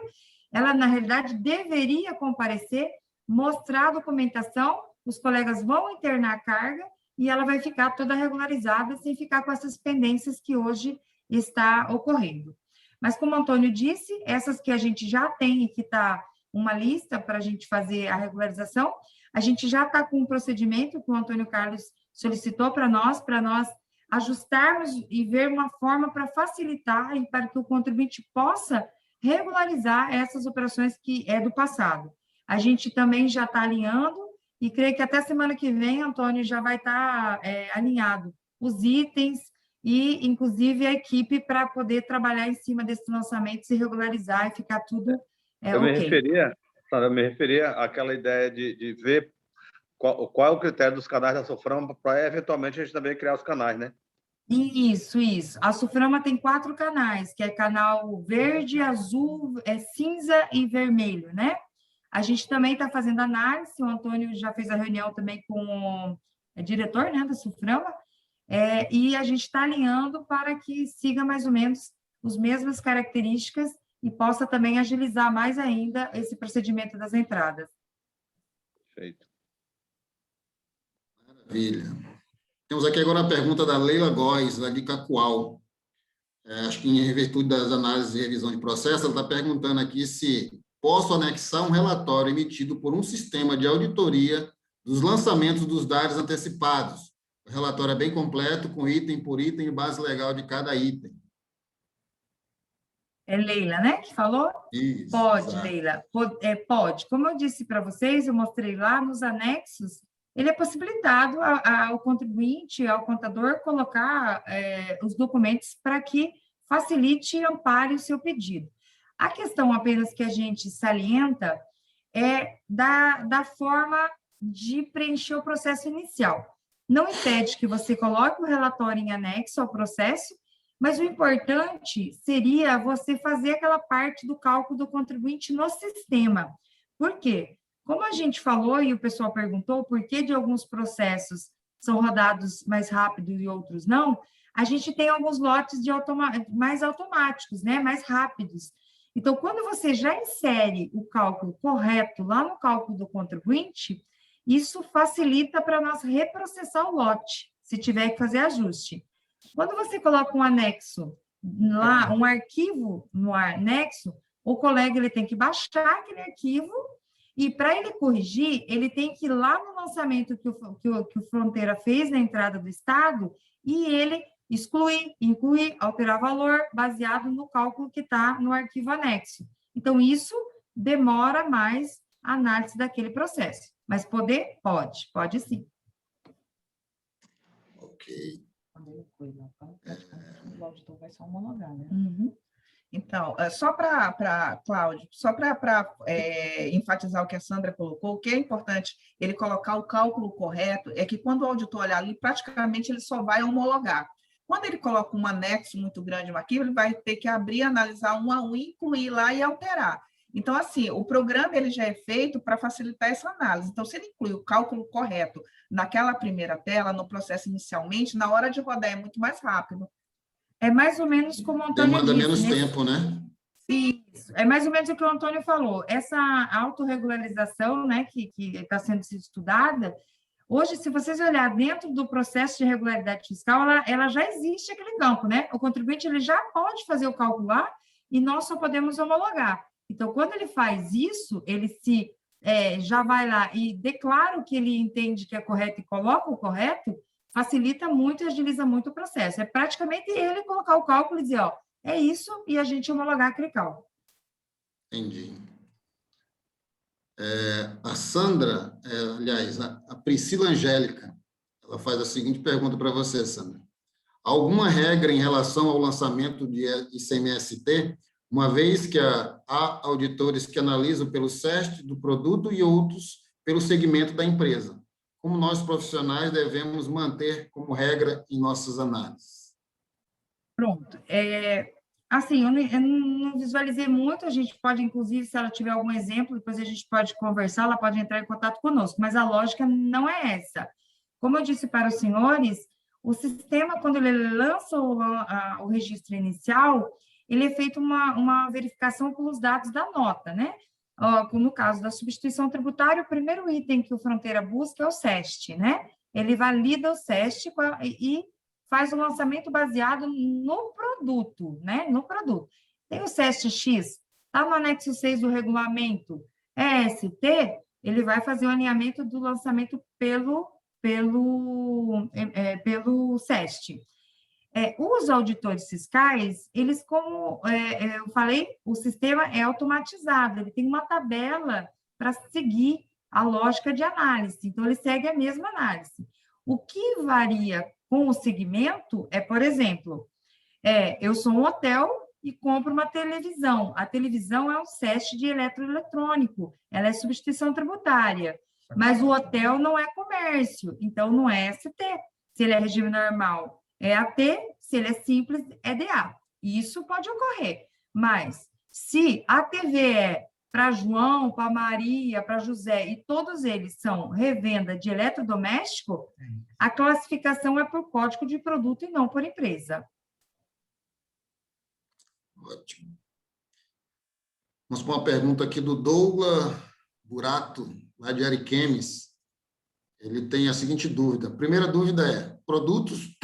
ela, na realidade, deveria comparecer, mostrar a documentação, os colegas vão internar a carga e ela vai ficar toda regularizada, sem ficar com essas pendências que hoje está ocorrendo. Mas, como o Antônio disse, essas que a gente já tem e que está uma lista para a gente fazer a regularização. A gente já está com um procedimento que o Antônio Carlos solicitou para nós ajustarmos e ver uma forma para facilitar e para que o contribuinte possa regularizar essas operações que é do passado. A gente também já está alinhando e creio que até semana que vem, Antônio, já vai estar alinhado os itens e, inclusive, a equipe para poder trabalhar em cima desses lançamentos e regularizar e ficar tudo eu me referia àquela ideia de ver qual é o critério dos canais da Soframa para, eventualmente, a gente também criar os canais, né? Isso. A Suframa tem 4 canais, que é canal verde, azul, cinza e vermelho, né? A gente também está fazendo análise, o Antônio já fez a reunião também com o diretor, né, da Suframa, e a gente está alinhando para que siga mais ou menos as mesmas características e possa também agilizar mais ainda esse procedimento das entradas. Perfeito. Maravilha. Temos aqui agora a pergunta da Leila Góes, lá de Cacoal. Acho que em virtude das análises e revisão de processo, ela está perguntando aqui se posso anexar um relatório emitido por um sistema de auditoria dos lançamentos dos dados antecipados. O relatório é bem completo, com item por item e base legal de cada item. É Leila, né, que falou? Isso, Pode, exato. Leila, pode. Como eu disse para vocês, eu mostrei lá nos anexos, ele é possibilitado ao contribuinte, ao contador, colocar os documentos para que facilite e ampare o seu pedido. A questão apenas que a gente salienta é da forma de preencher o processo inicial. Não impede que você coloque o relatório em anexo ao processo, mas o importante seria você fazer aquela parte do cálculo do contribuinte no sistema. Por quê? Como a gente falou e o pessoal perguntou por que de alguns processos são rodados mais rápido e outros não, a gente tem alguns lotes mais automáticos, né? Mais rápidos. Então, quando você já insere o cálculo correto lá no cálculo do contribuinte, isso facilita para nós reprocessar o lote, se tiver que fazer ajuste. Quando você coloca um anexo lá, um arquivo no anexo, o colega ele tem que baixar aquele arquivo e, para ele corrigir, ele tem que ir lá no lançamento que o Fronteira fez na entrada do Estado e ele excluir, incluir, alterar valor baseado no cálculo que está no arquivo anexo. Então, isso demora mais a análise daquele processo. Mas poder? Pode sim. Ok. O auditor vai só homologar, né? Uhum. Então, só para, Cláudio, só para enfatizar o que a Sandra colocou, o que é importante ele colocar o cálculo correto é que quando o auditor olhar ali, praticamente ele só vai homologar. Quando ele coloca um anexo muito grande no arquivo, ele vai ter que abrir, analisar um a um, incluir lá e alterar. Então, assim, o programa ele já é feito para facilitar essa análise. Então, se ele inclui o cálculo correto naquela primeira tela, no processo inicialmente, na hora de rodar é muito mais rápido. É mais ou menos como o Antônio Demanda disse, menos né? tempo, né? Isso, é mais ou menos o que o Antônio falou. Essa autorregularização, né, que está sendo estudada, hoje, se vocês olharem dentro do processo de regularidade fiscal, ela já existe aquele campo, né? O contribuinte ele já pode fazer o cálculo lá e nós só podemos homologar. Então, quando ele faz isso, ele já vai lá e declara o que ele entende que é correto e coloca o correto, facilita muito e agiliza muito o processo. É praticamente ele colocar o cálculo e dizer, ó, é isso, e a gente homologar aquele cálculo. Entendi. A Sandra, aliás, a Priscila Angélica, ela faz a seguinte pergunta para você, Sandra. Alguma regra em relação ao lançamento de ICMS-T, uma vez que há auditores que analisam pelo CEST do produto e outros pelo segmento da empresa? Como nós, profissionais, devemos manter como regra em nossas análises? Pronto. Assim, eu não visualizei muito, a gente pode, inclusive, se ela tiver algum exemplo, depois a gente pode conversar, ela pode entrar em contato conosco, mas a lógica não é essa. Como eu disse para os senhores, o sistema, quando ele lança o registro inicial, ele é feito uma verificação pelos dados da nota, né? No caso da substituição tributária, o primeiro item que o Fronteira busca é o SEST, né? Ele valida o SEST e faz o lançamento baseado no produto, né? No produto. Tem o SEST-X, está no anexo 6 do regulamento, É ST, ele vai fazer o alinhamento do lançamento pelo SEST. Os auditores fiscais, eles, como eu falei, o sistema é automatizado, ele tem uma tabela para seguir a lógica de análise, então ele segue a mesma análise. O que varia com o segmento é, por exemplo, eu sou um hotel e compro uma televisão. A televisão é um SEST de eletroeletrônico, ela é substituição tributária, mas o hotel não é comércio, então não é ST. Se ele é regime normal, é AT, se ele é simples, é DA. Isso pode ocorrer, mas se a TV é para João, para Maria, para José, e todos eles são revenda de eletrodoméstico, a classificação é por código de produto e não por empresa. Ótimo. Vamos para uma pergunta aqui do Douglas Burato, lá de Ariquemes. Ele tem a seguinte dúvida. A primeira dúvida é: produtos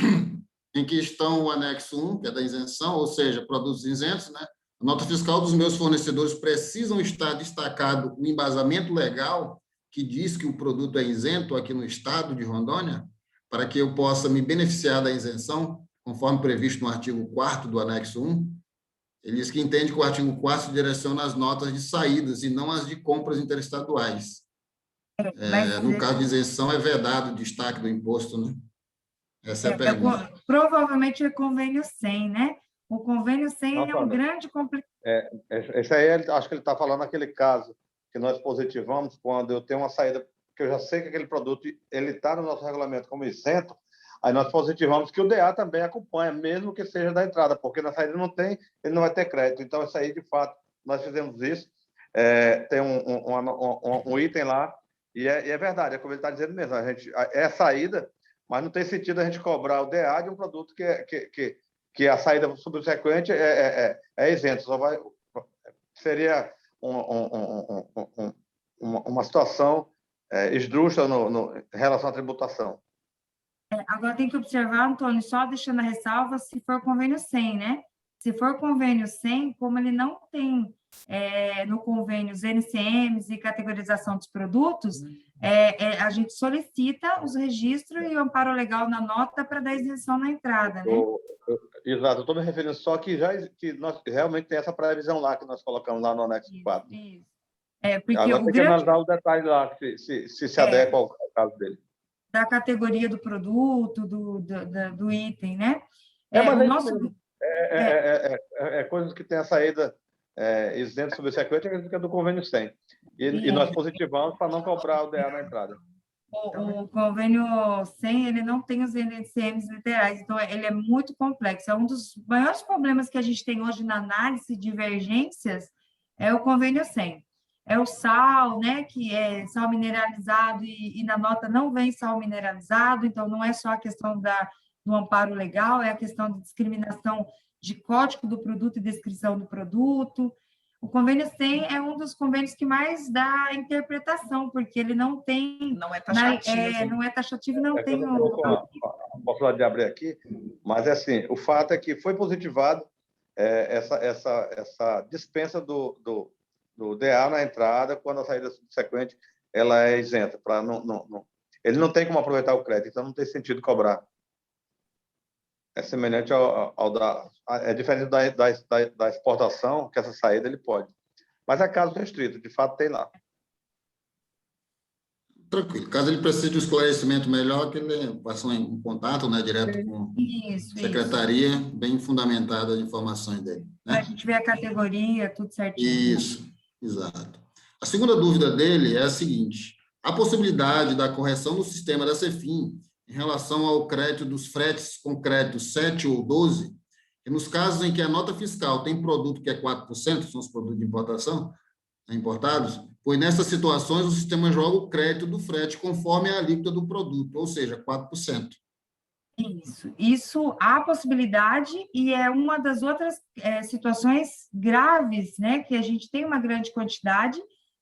em que estão o anexo 1, que é da isenção, ou seja, produtos isentos, né? A nota fiscal dos meus fornecedores precisam estar destacado o embasamento legal que diz que o produto é isento aqui no estado de Rondônia, para que eu possa me beneficiar da isenção, conforme previsto no artigo 4º do anexo 1. Ele diz que entende que o artigo 4º direciona as notas de saídas e não as de compras interestaduais. No caso de isenção, é vedado o destaque do imposto, né? Essa é a pergunta. Provavelmente é convênio 100, né? O convênio 100 é um grande complicado. Esse aí, acho que ele está falando naquele caso que nós positivamos quando eu tenho uma saída, que eu já sei que aquele produto ele está no nosso regulamento como isento, aí nós positivamos que o DA também acompanha, mesmo que seja da entrada, porque na saída não tem, ele não vai ter crédito. Então, isso aí, de fato, nós fizemos isso. Tem um item lá, e é verdade, é como ele está dizendo mesmo, é saída, mas não tem sentido a gente cobrar o DA de um produto que a saída subsequente é isento. Seria uma situação esdrúxula em relação à tributação. Agora tem que observar, Antônio, só deixando a ressalva, se for convênio 100, né? Se for convênio 100, como ele não tem no convênio os NCMs e categorização dos produtos, a gente solicita os registros e o amparo legal na nota para dar isenção na entrada, né? Exato, eu estou me referindo só que nós realmente tem essa previsão lá que nós colocamos lá no anexo 4. Isso. Porque agora tem que analisar o detalhe lá, se adequa ao caso dele. Da categoria do produto, do item, né? Coisas que tem a saída isento subsequente, que é do convênio 100. E nós positivamos para não cobrar o DA na entrada. O convênio 100, ele não tem os NCMs literais, então ele é muito complexo. É um dos maiores problemas que a gente tem hoje na análise de divergências, é o convênio 100. É o sal, né, que é sal mineralizado e na nota não vem sal mineralizado, então não é só a questão do amparo legal, é a questão de discriminação de código do produto e descrição do produto. O convênio 100 é um dos convênios que mais dá interpretação, porque ele não tem... Não é taxativo. Não é taxativo, não tem... Posso de abrir aqui, mas assim, o fato é que foi positivado essa dispensa do DA na entrada, quando a saída subsequente ela é isenta. Ele não tem como aproveitar o crédito, então não tem sentido cobrar. É semelhante é diferente da exportação, que essa saída ele pode. Mas é caso restrito, de fato tem lá. Tranquilo. Caso ele precise de um esclarecimento melhor, que ele passou em contato, né, direto com a secretaria, bem fundamentada as informações dele. Né? A gente vê a categoria, tudo certinho. Isso, exato. A segunda dúvida dele é a seguinte: a possibilidade da correção do sistema da Cefim em relação ao crédito dos fretes com crédito 7 ou 12, e nos casos em que a nota fiscal tem produto que é 4%, são os produtos de importação, importados, pois nessas situações o sistema joga o crédito do frete conforme a alíquota do produto, ou seja, 4%. Isso há possibilidade e é uma das outras situações graves, né, que a gente tem uma grande quantidade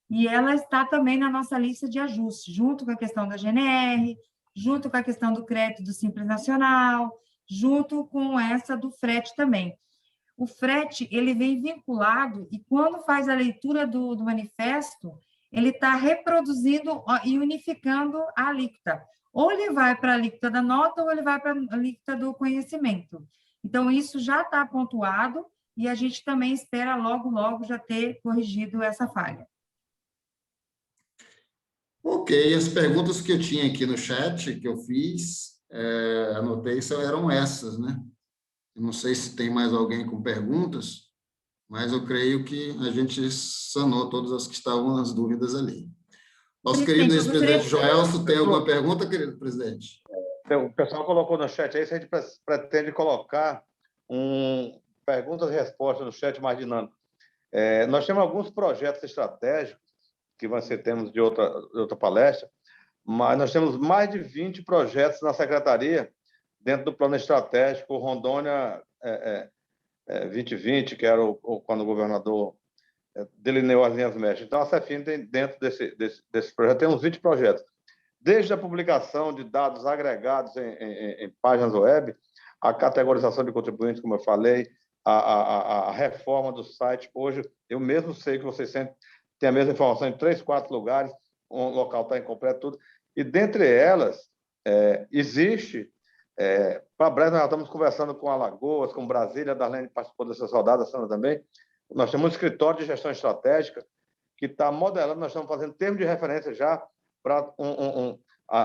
e ela está também na nossa lista de ajustes, junto com a questão da GNR, junto com a questão do crédito do Simples Nacional, junto com essa do frete também. O frete, ele vem vinculado, e quando faz a leitura do manifesto, ele está reproduzindo e unificando a alíquota. Ou ele vai para a alíquota da nota, ou ele vai para a alíquota do conhecimento. Então, isso já está pontuado e a gente também espera logo, logo já ter corrigido essa falha. Ok, as perguntas que eu tinha aqui no chat, que eu fiz, anotei, eram essas, né? Eu não sei se tem mais alguém com perguntas, mas eu creio que a gente sanou todas as que estavam as dúvidas ali. Nosso querido ex-presidente Joelson, tem alguma pergunta, querido presidente? O pessoal colocou no chat aí, se a gente pretende colocar perguntas e respostas no chat mais dinâmico. Nós temos alguns projetos estratégicos, que vão ser temas de outra palestra, mas nós temos mais de 20 projetos na Secretaria, dentro do plano estratégico Rondônia 2020, que era quando o governador delineou as linhas mestras. Então, a CEFIN tem, dentro desse projeto, tem uns 20 projetos. Desde a publicação de dados agregados em páginas web, a categorização de contribuintes, como eu falei, a reforma do site. Hoje, eu mesmo sei que vocês sempre têm a mesma informação em 3, 4 lugares, um local está incompleto, tudo. E, dentre elas, existe... para breve, nós estamos conversando com Alagoas, com Brasília, a Darlene participou dessas rodadas, a Sandra também. Nós temos um escritório de gestão estratégica que está modelando, nós estamos fazendo termos de referência já para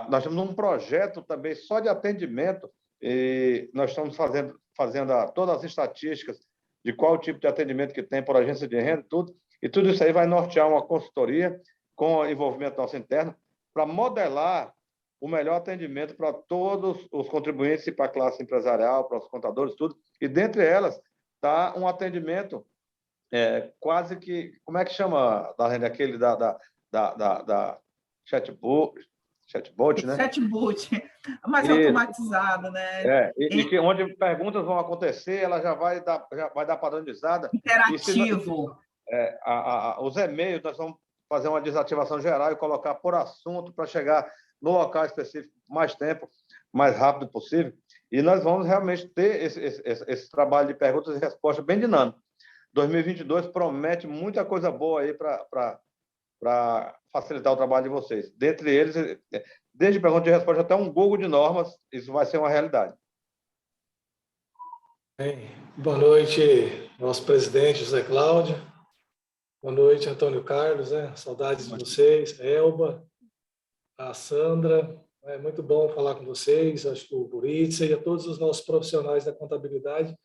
nós temos um projeto também só de atendimento e nós estamos fazendo todas as estatísticas de qual tipo de atendimento que tem por agência de renda, e tudo isso aí vai nortear uma consultoria com envolvimento nosso interno para modelar o melhor atendimento para todos os contribuintes e para a classe empresarial, para os contadores, tudo. E, dentre elas, está um atendimento quase que... Como é que chama, Darlene, aquele da chatbot, né? Chatbot, mais automatizado, né? Onde perguntas vão acontecer, ela já vai dar padronizada. Interativo. Os e-mails, nós vamos fazer uma desativação geral e colocar por assunto para chegar no local específico mais tempo, mais rápido possível. E nós vamos realmente ter esse trabalho de perguntas e respostas bem dinâmico. 2022 promete muita coisa boa aí para facilitar o trabalho de vocês. Dentre eles, desde pergunta e resposta até um Google de normas, isso vai ser uma realidade. Bem, boa noite, nosso presidente José Cláudio. Boa noite, Antônio Carlos, né? Saudades de vocês, Elba, a Sandra. É muito bom falar com vocês, acho que o Buritza e a todos os nossos profissionais da contabilidade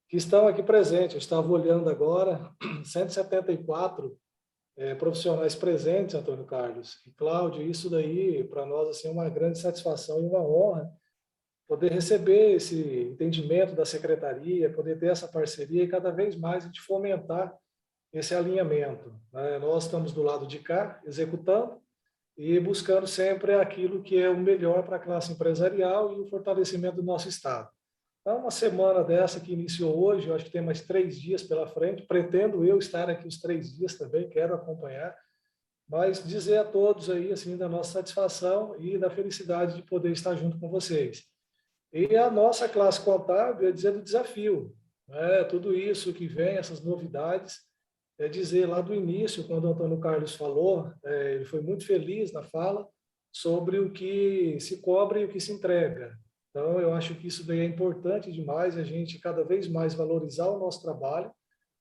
que estão aqui presentes. Eu estava olhando agora, 174 profissionais presentes, Antônio Carlos e Cláudio. Isso daí, para nós, assim, é uma grande satisfação e uma honra poder receber esse entendimento da secretaria, poder ter essa parceria e cada vez mais a gente fomentar esse alinhamento, né? Nós estamos do lado de cá, executando e buscando sempre aquilo que é o melhor para a classe empresarial e o fortalecimento do nosso Estado. Então, uma semana dessa que iniciou hoje, eu acho que tem mais 3 dias pela frente, pretendo eu estar aqui os 3 dias também, quero acompanhar, mas dizer a todos aí, assim, da nossa satisfação e da felicidade de poder estar junto com vocês. E a nossa classe contábil é dizer do desafio, né? Tudo isso que vem, essas novidades, é dizer lá do início, quando o Antônio Carlos falou, ele foi muito feliz na fala sobre o que se cobra e o que se entrega. Então, eu acho que isso daí é importante demais, a gente cada vez mais valorizar o nosso trabalho,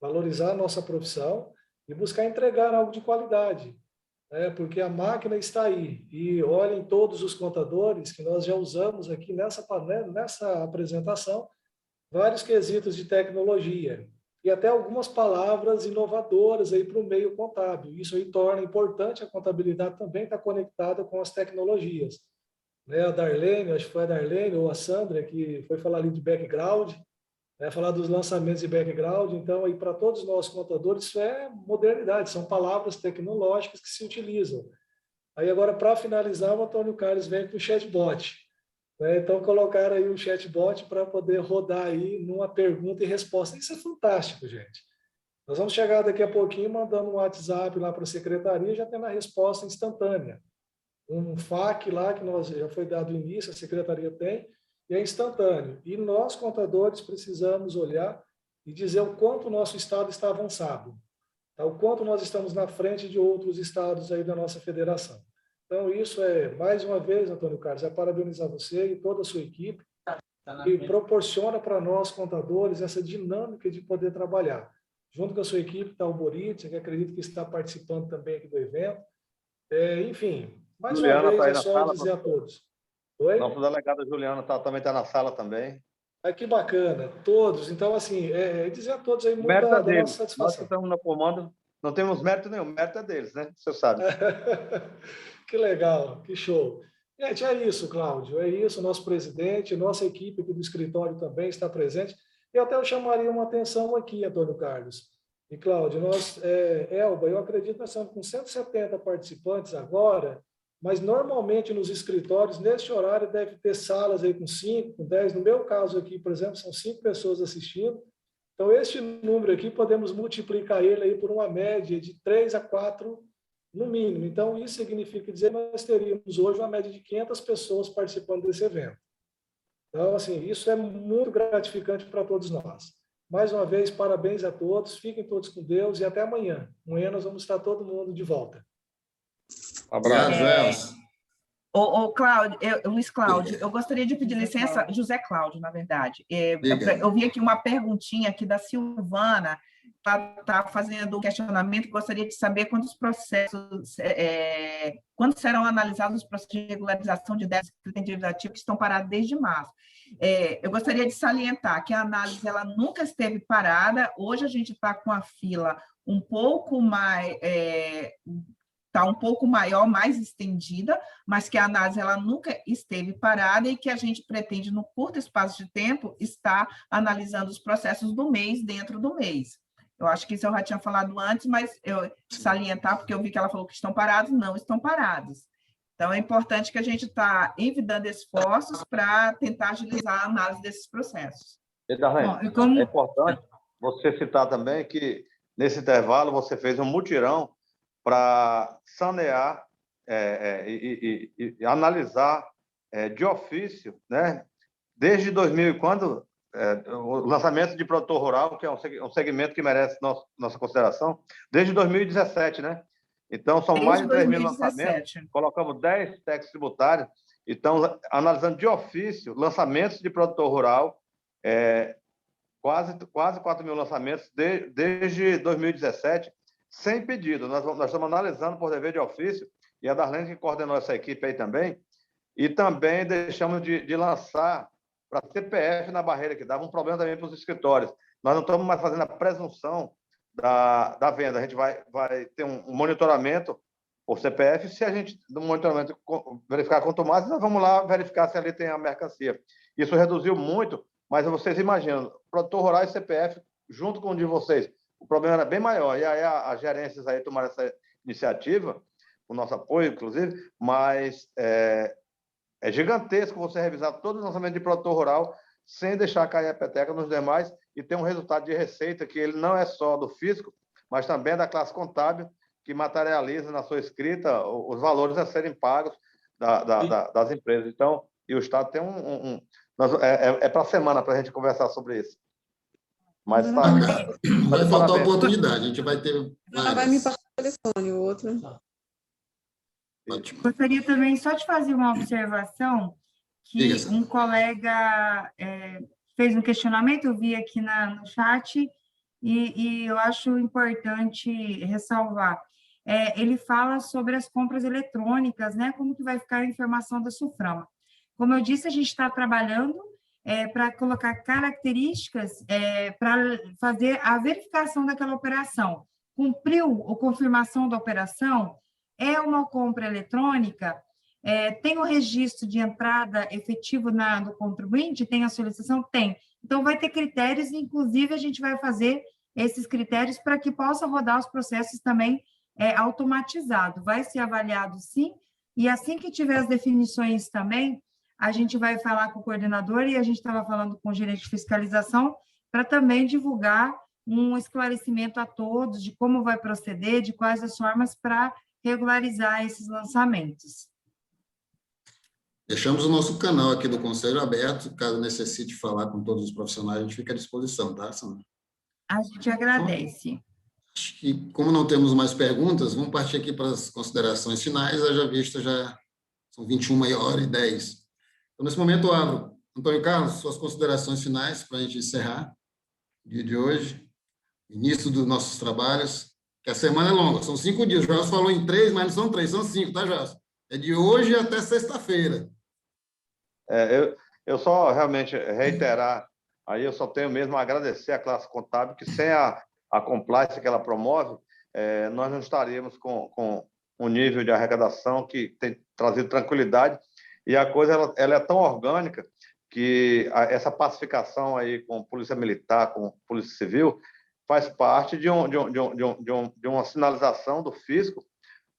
valorizar a nossa profissão e buscar entregar algo de qualidade, né? Porque a máquina está aí. E olhem todos os contadores que nós já usamos aqui nessa apresentação, vários quesitos de tecnologia e até algumas palavras inovadoras aí para o meio contábil. Isso aí torna importante a contabilidade também estar conectada com as tecnologias, né? A Darlene, acho que foi a Darlene ou a Sandra que foi falar ali de background, né? Falar dos lançamentos de background. Então, aí para todos nós contadores, isso é modernidade, são palavras tecnológicas que se utilizam. Aí agora, para finalizar, o Antônio Carlos vem com o chatbot, né? Então, colocaram aí um chatbot para poder rodar aí numa pergunta e resposta. Isso é fantástico, gente. Nós vamos chegar daqui a pouquinho mandando um WhatsApp lá para a secretaria, já tendo a resposta instantânea. Um FAQ lá, que já foi dado início, a secretaria tem, e é instantâneo. E nós, contadores, precisamos olhar e dizer o quanto o nosso Estado está avançado. tá? O quanto nós estamos na frente de outros estados aí da nossa federação. Então, isso mais uma vez, Antônio Carlos, parabenizar você e toda a sua equipe, que proporciona para nós, contadores, essa dinâmica de poder trabalhar. Junto com a sua equipe está o Boritza, que acredito que está participando também aqui do evento. Enfim, mais uma vez, é só dizer a todos. Oi? Nosso delegado Juliano também está na sala também. Que bacana, todos. Então, assim, dizer a todos aí muito da nossa satisfação. Nós que estamos no comando, não temos mérito nenhum, mérito é deles, né? Você sabe. Que legal, que show. Gente, é isso, Cláudio, é isso. Nosso presidente, nossa equipe aqui do escritório também está presente. E até eu chamaria uma atenção aqui, Antônio Carlos. E, Cláudio, nós, Elba, eu acredito que nós estamos com 170 participantes agora, mas normalmente nos escritórios, neste horário, deve ter salas aí com 5, com 10. No meu caso aqui, por exemplo, são 5 pessoas assistindo. Então, este número aqui, podemos multiplicar ele aí por uma média de 3 a 4 no mínimo. Então, isso significa dizer que nós teríamos hoje uma média de 500 pessoas participando desse evento. Então, assim, isso é muito gratificante para todos nós. Mais uma vez, parabéns a todos, fiquem todos com Deus e até amanhã. Amanhã nós vamos estar todo mundo de volta. Abraço. Cláudio, Luiz Cláudio, eu gostaria de pedir licença, José Cláudio, na verdade. Eu vi aqui uma perguntinha aqui da Silvana, está fazendo um questionamento, gostaria de saber quando serão analisados os processos de regularização de débitos ativos que estão parados desde março. Eu gostaria de salientar que a análise ela nunca esteve parada, hoje a gente está com a fila um pouco mais... está um pouco maior, mais estendida, mas que a análise ela nunca esteve parada e que a gente pretende, no curto espaço de tempo, estar analisando os processos do mês dentro do mês. Eu acho que isso eu já tinha falado antes, mas eu salientar, porque eu vi que ela falou que estão parados, não estão parados. Então, é importante que a gente está envidando esforços para tentar agilizar a análise desses processos. Darlene, é importante você citar também que, nesse intervalo, você fez um mutirão para sanear e analisar de ofício, né? Desde 2000 e quando o lançamento de produtor rural, que é um segmento que merece nossa consideração, desde 2017, né? Então, são mais de 3 mil lançamentos, colocamos 10 técnicos tributários, então, analisando de ofício lançamentos de produtor rural, quase 4 mil lançamentos desde 2017, sem pedido. Nós estamos analisando por dever de ofício, e a Darlene que coordenou essa equipe aí também, e também deixamos de lançar para CPF na barreira, que dava um problema também para os escritórios. Nós não estamos mais fazendo a presunção da venda, a gente vai ter um monitoramento por CPF, se a gente, no monitoramento, verificar quanto mais, nós vamos lá verificar se ali tem a mercancia. Isso reduziu muito, mas vocês imaginam, produtor rural e CPF, junto com o de vocês, o problema era bem maior, e aí as gerências aí tomaram essa iniciativa, o nosso apoio, inclusive, mas é gigantesco você revisar todo o lançamento de produtor rural sem deixar cair a peteca nos demais e ter um resultado de receita que ele não é só do fisco, mas também da classe contábil, que materializa na sua escrita os valores a serem pagos das empresas. Então, e o Estado tem para a semana para a gente conversar sobre isso. Mas vai faltar oportunidade, a gente vai ter várias. Ela vai me passar o telefone, o outro. Ótimo. Gostaria também só de fazer uma observação, que um colega fez um questionamento, eu vi aqui no chat, e eu acho importante ressalvar. Ele fala sobre as compras eletrônicas, né? Como que vai ficar a informação da SUFRAMA. Como eu disse, a gente está trabalhando para colocar características para fazer a verificação daquela operação. Cumpriu a confirmação da operação? É uma compra eletrônica? Tem o registro de entrada efetivo do contribuinte? Tem a solicitação? Tem. Então, vai ter critérios, inclusive, a gente vai fazer esses critérios para que possa rodar os processos também automatizado. Vai ser avaliado, sim, e assim que tiver as definições também, a gente vai falar com o coordenador e a gente estava falando com o gerente de fiscalização para também divulgar um esclarecimento a todos de como vai proceder, de quais as formas para regularizar esses lançamentos. Deixamos o nosso canal aqui do Conselho aberto, caso necessite falar com todos os profissionais, a gente fica à disposição, tá, Sandra? A gente agradece. Acho que, como não temos mais perguntas, vamos partir aqui para as considerações finais, haja vista já são 21h10. Então, nesse momento, eu abro. Antônio Carlos, suas considerações finais para a gente encerrar o dia de hoje, início dos nossos trabalhos, que a semana é longa, são 5 dias. O Joelson falou em 3, mas não são 3, são 5, tá, Joelson? É de hoje até sexta-feira. Eu só realmente reiterar, aí eu só tenho mesmo a agradecer à classe contábil, que sem a compliance que ela promove, nós não estaríamos com um nível de arrecadação que tem trazido tranquilidade, e a coisa ela é tão orgânica que essa pacificação aí com Polícia Militar, com Polícia Civil, faz parte de uma sinalização do fisco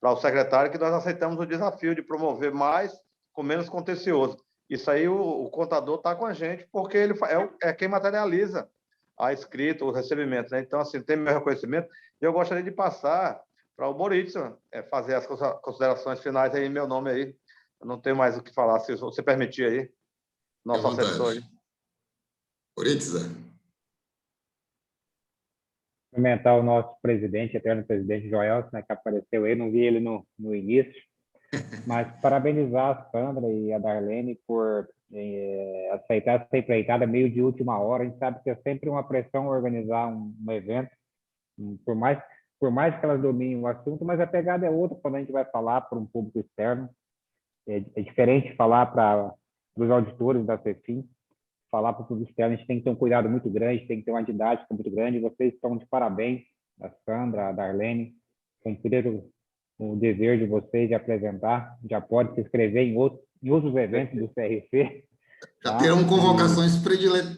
para o secretário que nós aceitamos o desafio de promover mais com menos contencioso. Isso aí o contador está com a gente, porque ele é quem materializa a escrita, o recebimento, né? Então, assim, tem meu reconhecimento. E eu gostaria de passar para o Moritz fazer as considerações finais aí em meu nome aí. Eu não tenho mais o que falar, se você permitir aí, nosso assessor aí. Moritz. Cumprimentar o nosso presidente, eterno presidente Joelson, né, que apareceu aí, não vi ele no início, mas parabenizar a Sandra e a Darlene por aceitar essa empreitada meio de última hora. A gente sabe que é sempre uma pressão organizar um evento, por mais que elas dominem o assunto, mas a pegada é outra quando a gente vai falar para um público externo. É diferente falar para os auditores da CEFIM, falar para o público externo. A gente tem que ter um cuidado muito grande, tem que ter uma didática muito grande. Vocês estão de parabéns, a Sandra, a Darlene, cumpriram o dever de vocês de apresentar. Já pode se inscrever em outros eventos do CRC. Já terão convocações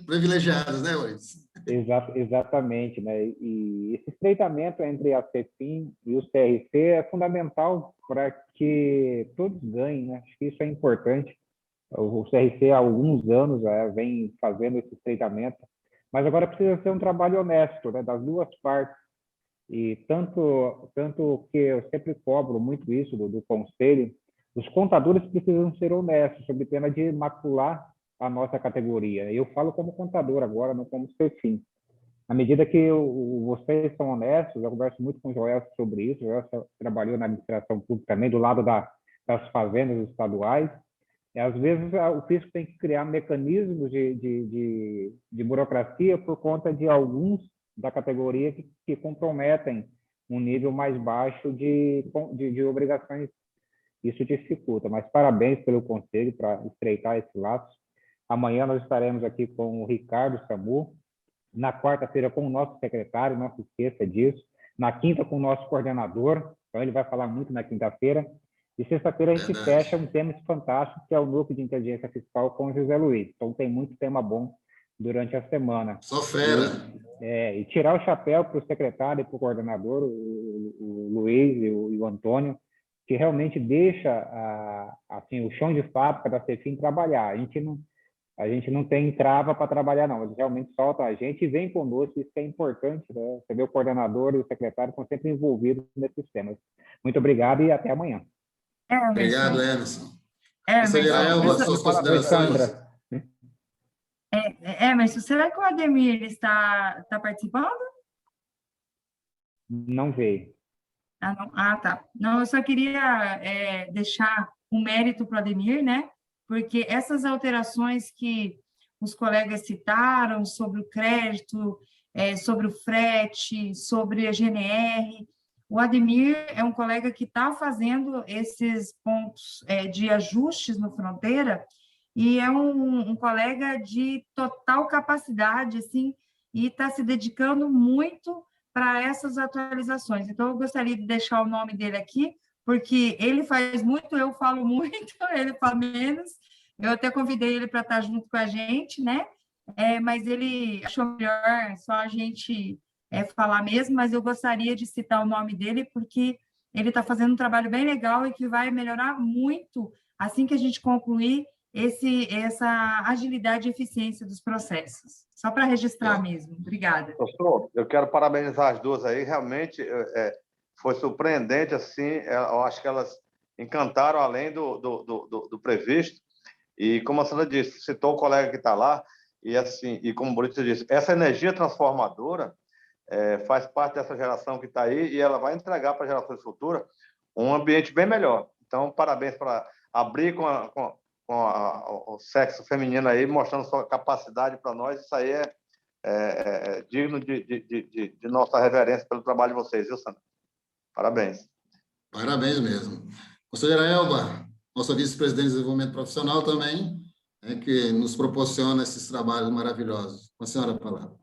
privilegiadas, né, Moritz? Exatamente, né? E esse estreitamento entre a CEFIM e o CRC é fundamental para que todos ganhem, né? Acho que isso é importante. O CRC há alguns anos vem fazendo esse estreitamento, mas agora precisa ser um trabalho honesto, né, das duas partes. E tanto que eu sempre cobro muito isso do conselho, os contadores precisam ser honestos, sob pena de macular a nossa categoria. Eu falo como contador agora, não como CEFIM. À medida que vocês são honestos, eu converso muito com o Joel sobre isso. O Joel trabalhou na administração pública também, do lado das fazendas estaduais. Às vezes, o fisco tem que criar mecanismos de burocracia por conta de alguns da categoria que comprometem um nível mais baixo de obrigações. Isso dificulta, mas parabéns pelo conselho para estreitar esse laço. Amanhã nós estaremos aqui com o Ricardo Samu, na quarta-feira com o nosso secretário, não se esqueça disso, na quinta com o nosso coordenador, então ele vai falar muito na quinta-feira, e sexta-feira a gente fecha um tema fantástico, que é o Núcleo de Inteligência Fiscal com o José Luiz. Então tem muito tema bom durante a semana. Só fera! E tirar o chapéu para o secretário e para o coordenador, o Luiz e o Antônio, que realmente deixa assim, o chão de fábrica da CEFIM trabalhar. A gente não tem trava para trabalhar, não. Eles realmente soltam a gente e vem conosco, isso é importante, né? Você vê o coordenador e o secretário estão sempre envolvidos nesses temas. Muito obrigado e até amanhã. Obrigado, Emerson. Emerson, suas considerações. Emerson, será que o Ademir está participando? Não veio. Tá. Não, eu só queria deixar um mérito para o Ademir, né? Porque essas alterações que os colegas citaram sobre o crédito, sobre o frete, sobre a GNR, o Ademir é um colega que está fazendo esses pontos de ajustes no Fronteira e é um colega de total capacidade, assim, e está se dedicando muito para essas atualizações. Então, eu gostaria de deixar o nome dele aqui, porque ele faz muito, eu falo muito, ele fala menos. Eu até convidei ele para estar junto com a gente, né? Mas ele achou melhor só a gente falar mesmo, mas eu gostaria de citar o nome dele, porque ele está fazendo um trabalho bem legal e que vai melhorar muito assim que a gente concluir essa agilidade e eficiência dos processos. Só para registrar mesmo. Obrigada. Professor, eu quero parabenizar as duas aí. Realmente foi surpreendente, assim. Eu acho que elas encantaram além do previsto. E como a Sandra disse, citou o colega que está lá, e assim, e como o Bonito disse, essa energia transformadora faz parte dessa geração que está aí e ela vai entregar para gerações futuras um ambiente bem melhor. Então, parabéns para abrir com o sexo feminino aí, mostrando sua capacidade para nós. Isso aí é digno de nossa reverência pelo trabalho de vocês, viu, Sandra? Parabéns. Parabéns mesmo. Conselheira Elba, nossa vice-presidente de desenvolvimento profissional também, que nos proporciona esses trabalhos maravilhosos. Com a senhora a palavra.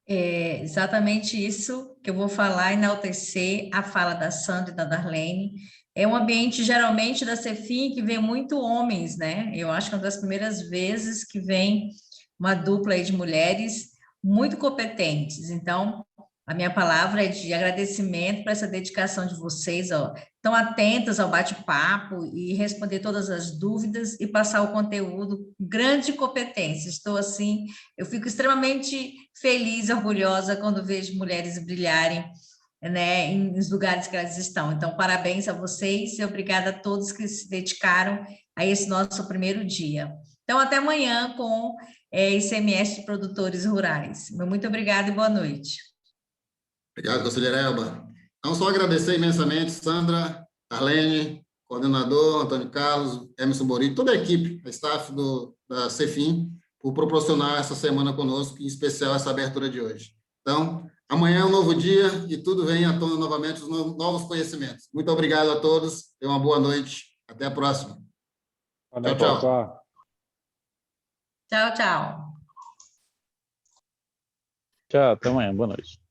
É exatamente isso que eu vou falar, enaltecer a fala da Sandra e da Darlene. É um ambiente, geralmente, da Cefim que vem muito homens, né? Eu acho que é uma das primeiras vezes que vem uma dupla aí de mulheres muito competentes. Então, a minha palavra é de agradecimento para essa dedicação de vocês, ó, tão atentas ao bate-papo e responder todas as dúvidas e passar o conteúdo, grande competência. Estou assim, eu fico extremamente feliz, orgulhosa quando vejo mulheres brilharem, né, nos lugares que elas estão. Então, parabéns a vocês e obrigada a todos que se dedicaram a esse nosso primeiro dia. Então, até amanhã com ICMS de Produtores Rurais. Muito obrigada e boa noite. Obrigado, conselheira Elba. Então, só agradecer imensamente, Sandra, Arlene, coordenador, Antônio Carlos, Emerson Borito, toda a equipe, a staff da Cefim, por proporcionar essa semana conosco, em especial essa abertura de hoje. Então, amanhã é um novo dia e tudo vem à tona novamente, os novos conhecimentos. Muito obrigado a todos, tenham uma boa noite, até a próxima. Boa noite, Tchau, tchau. pessoal. Tchau, tchau. Tchau, até amanhã. Boa noite.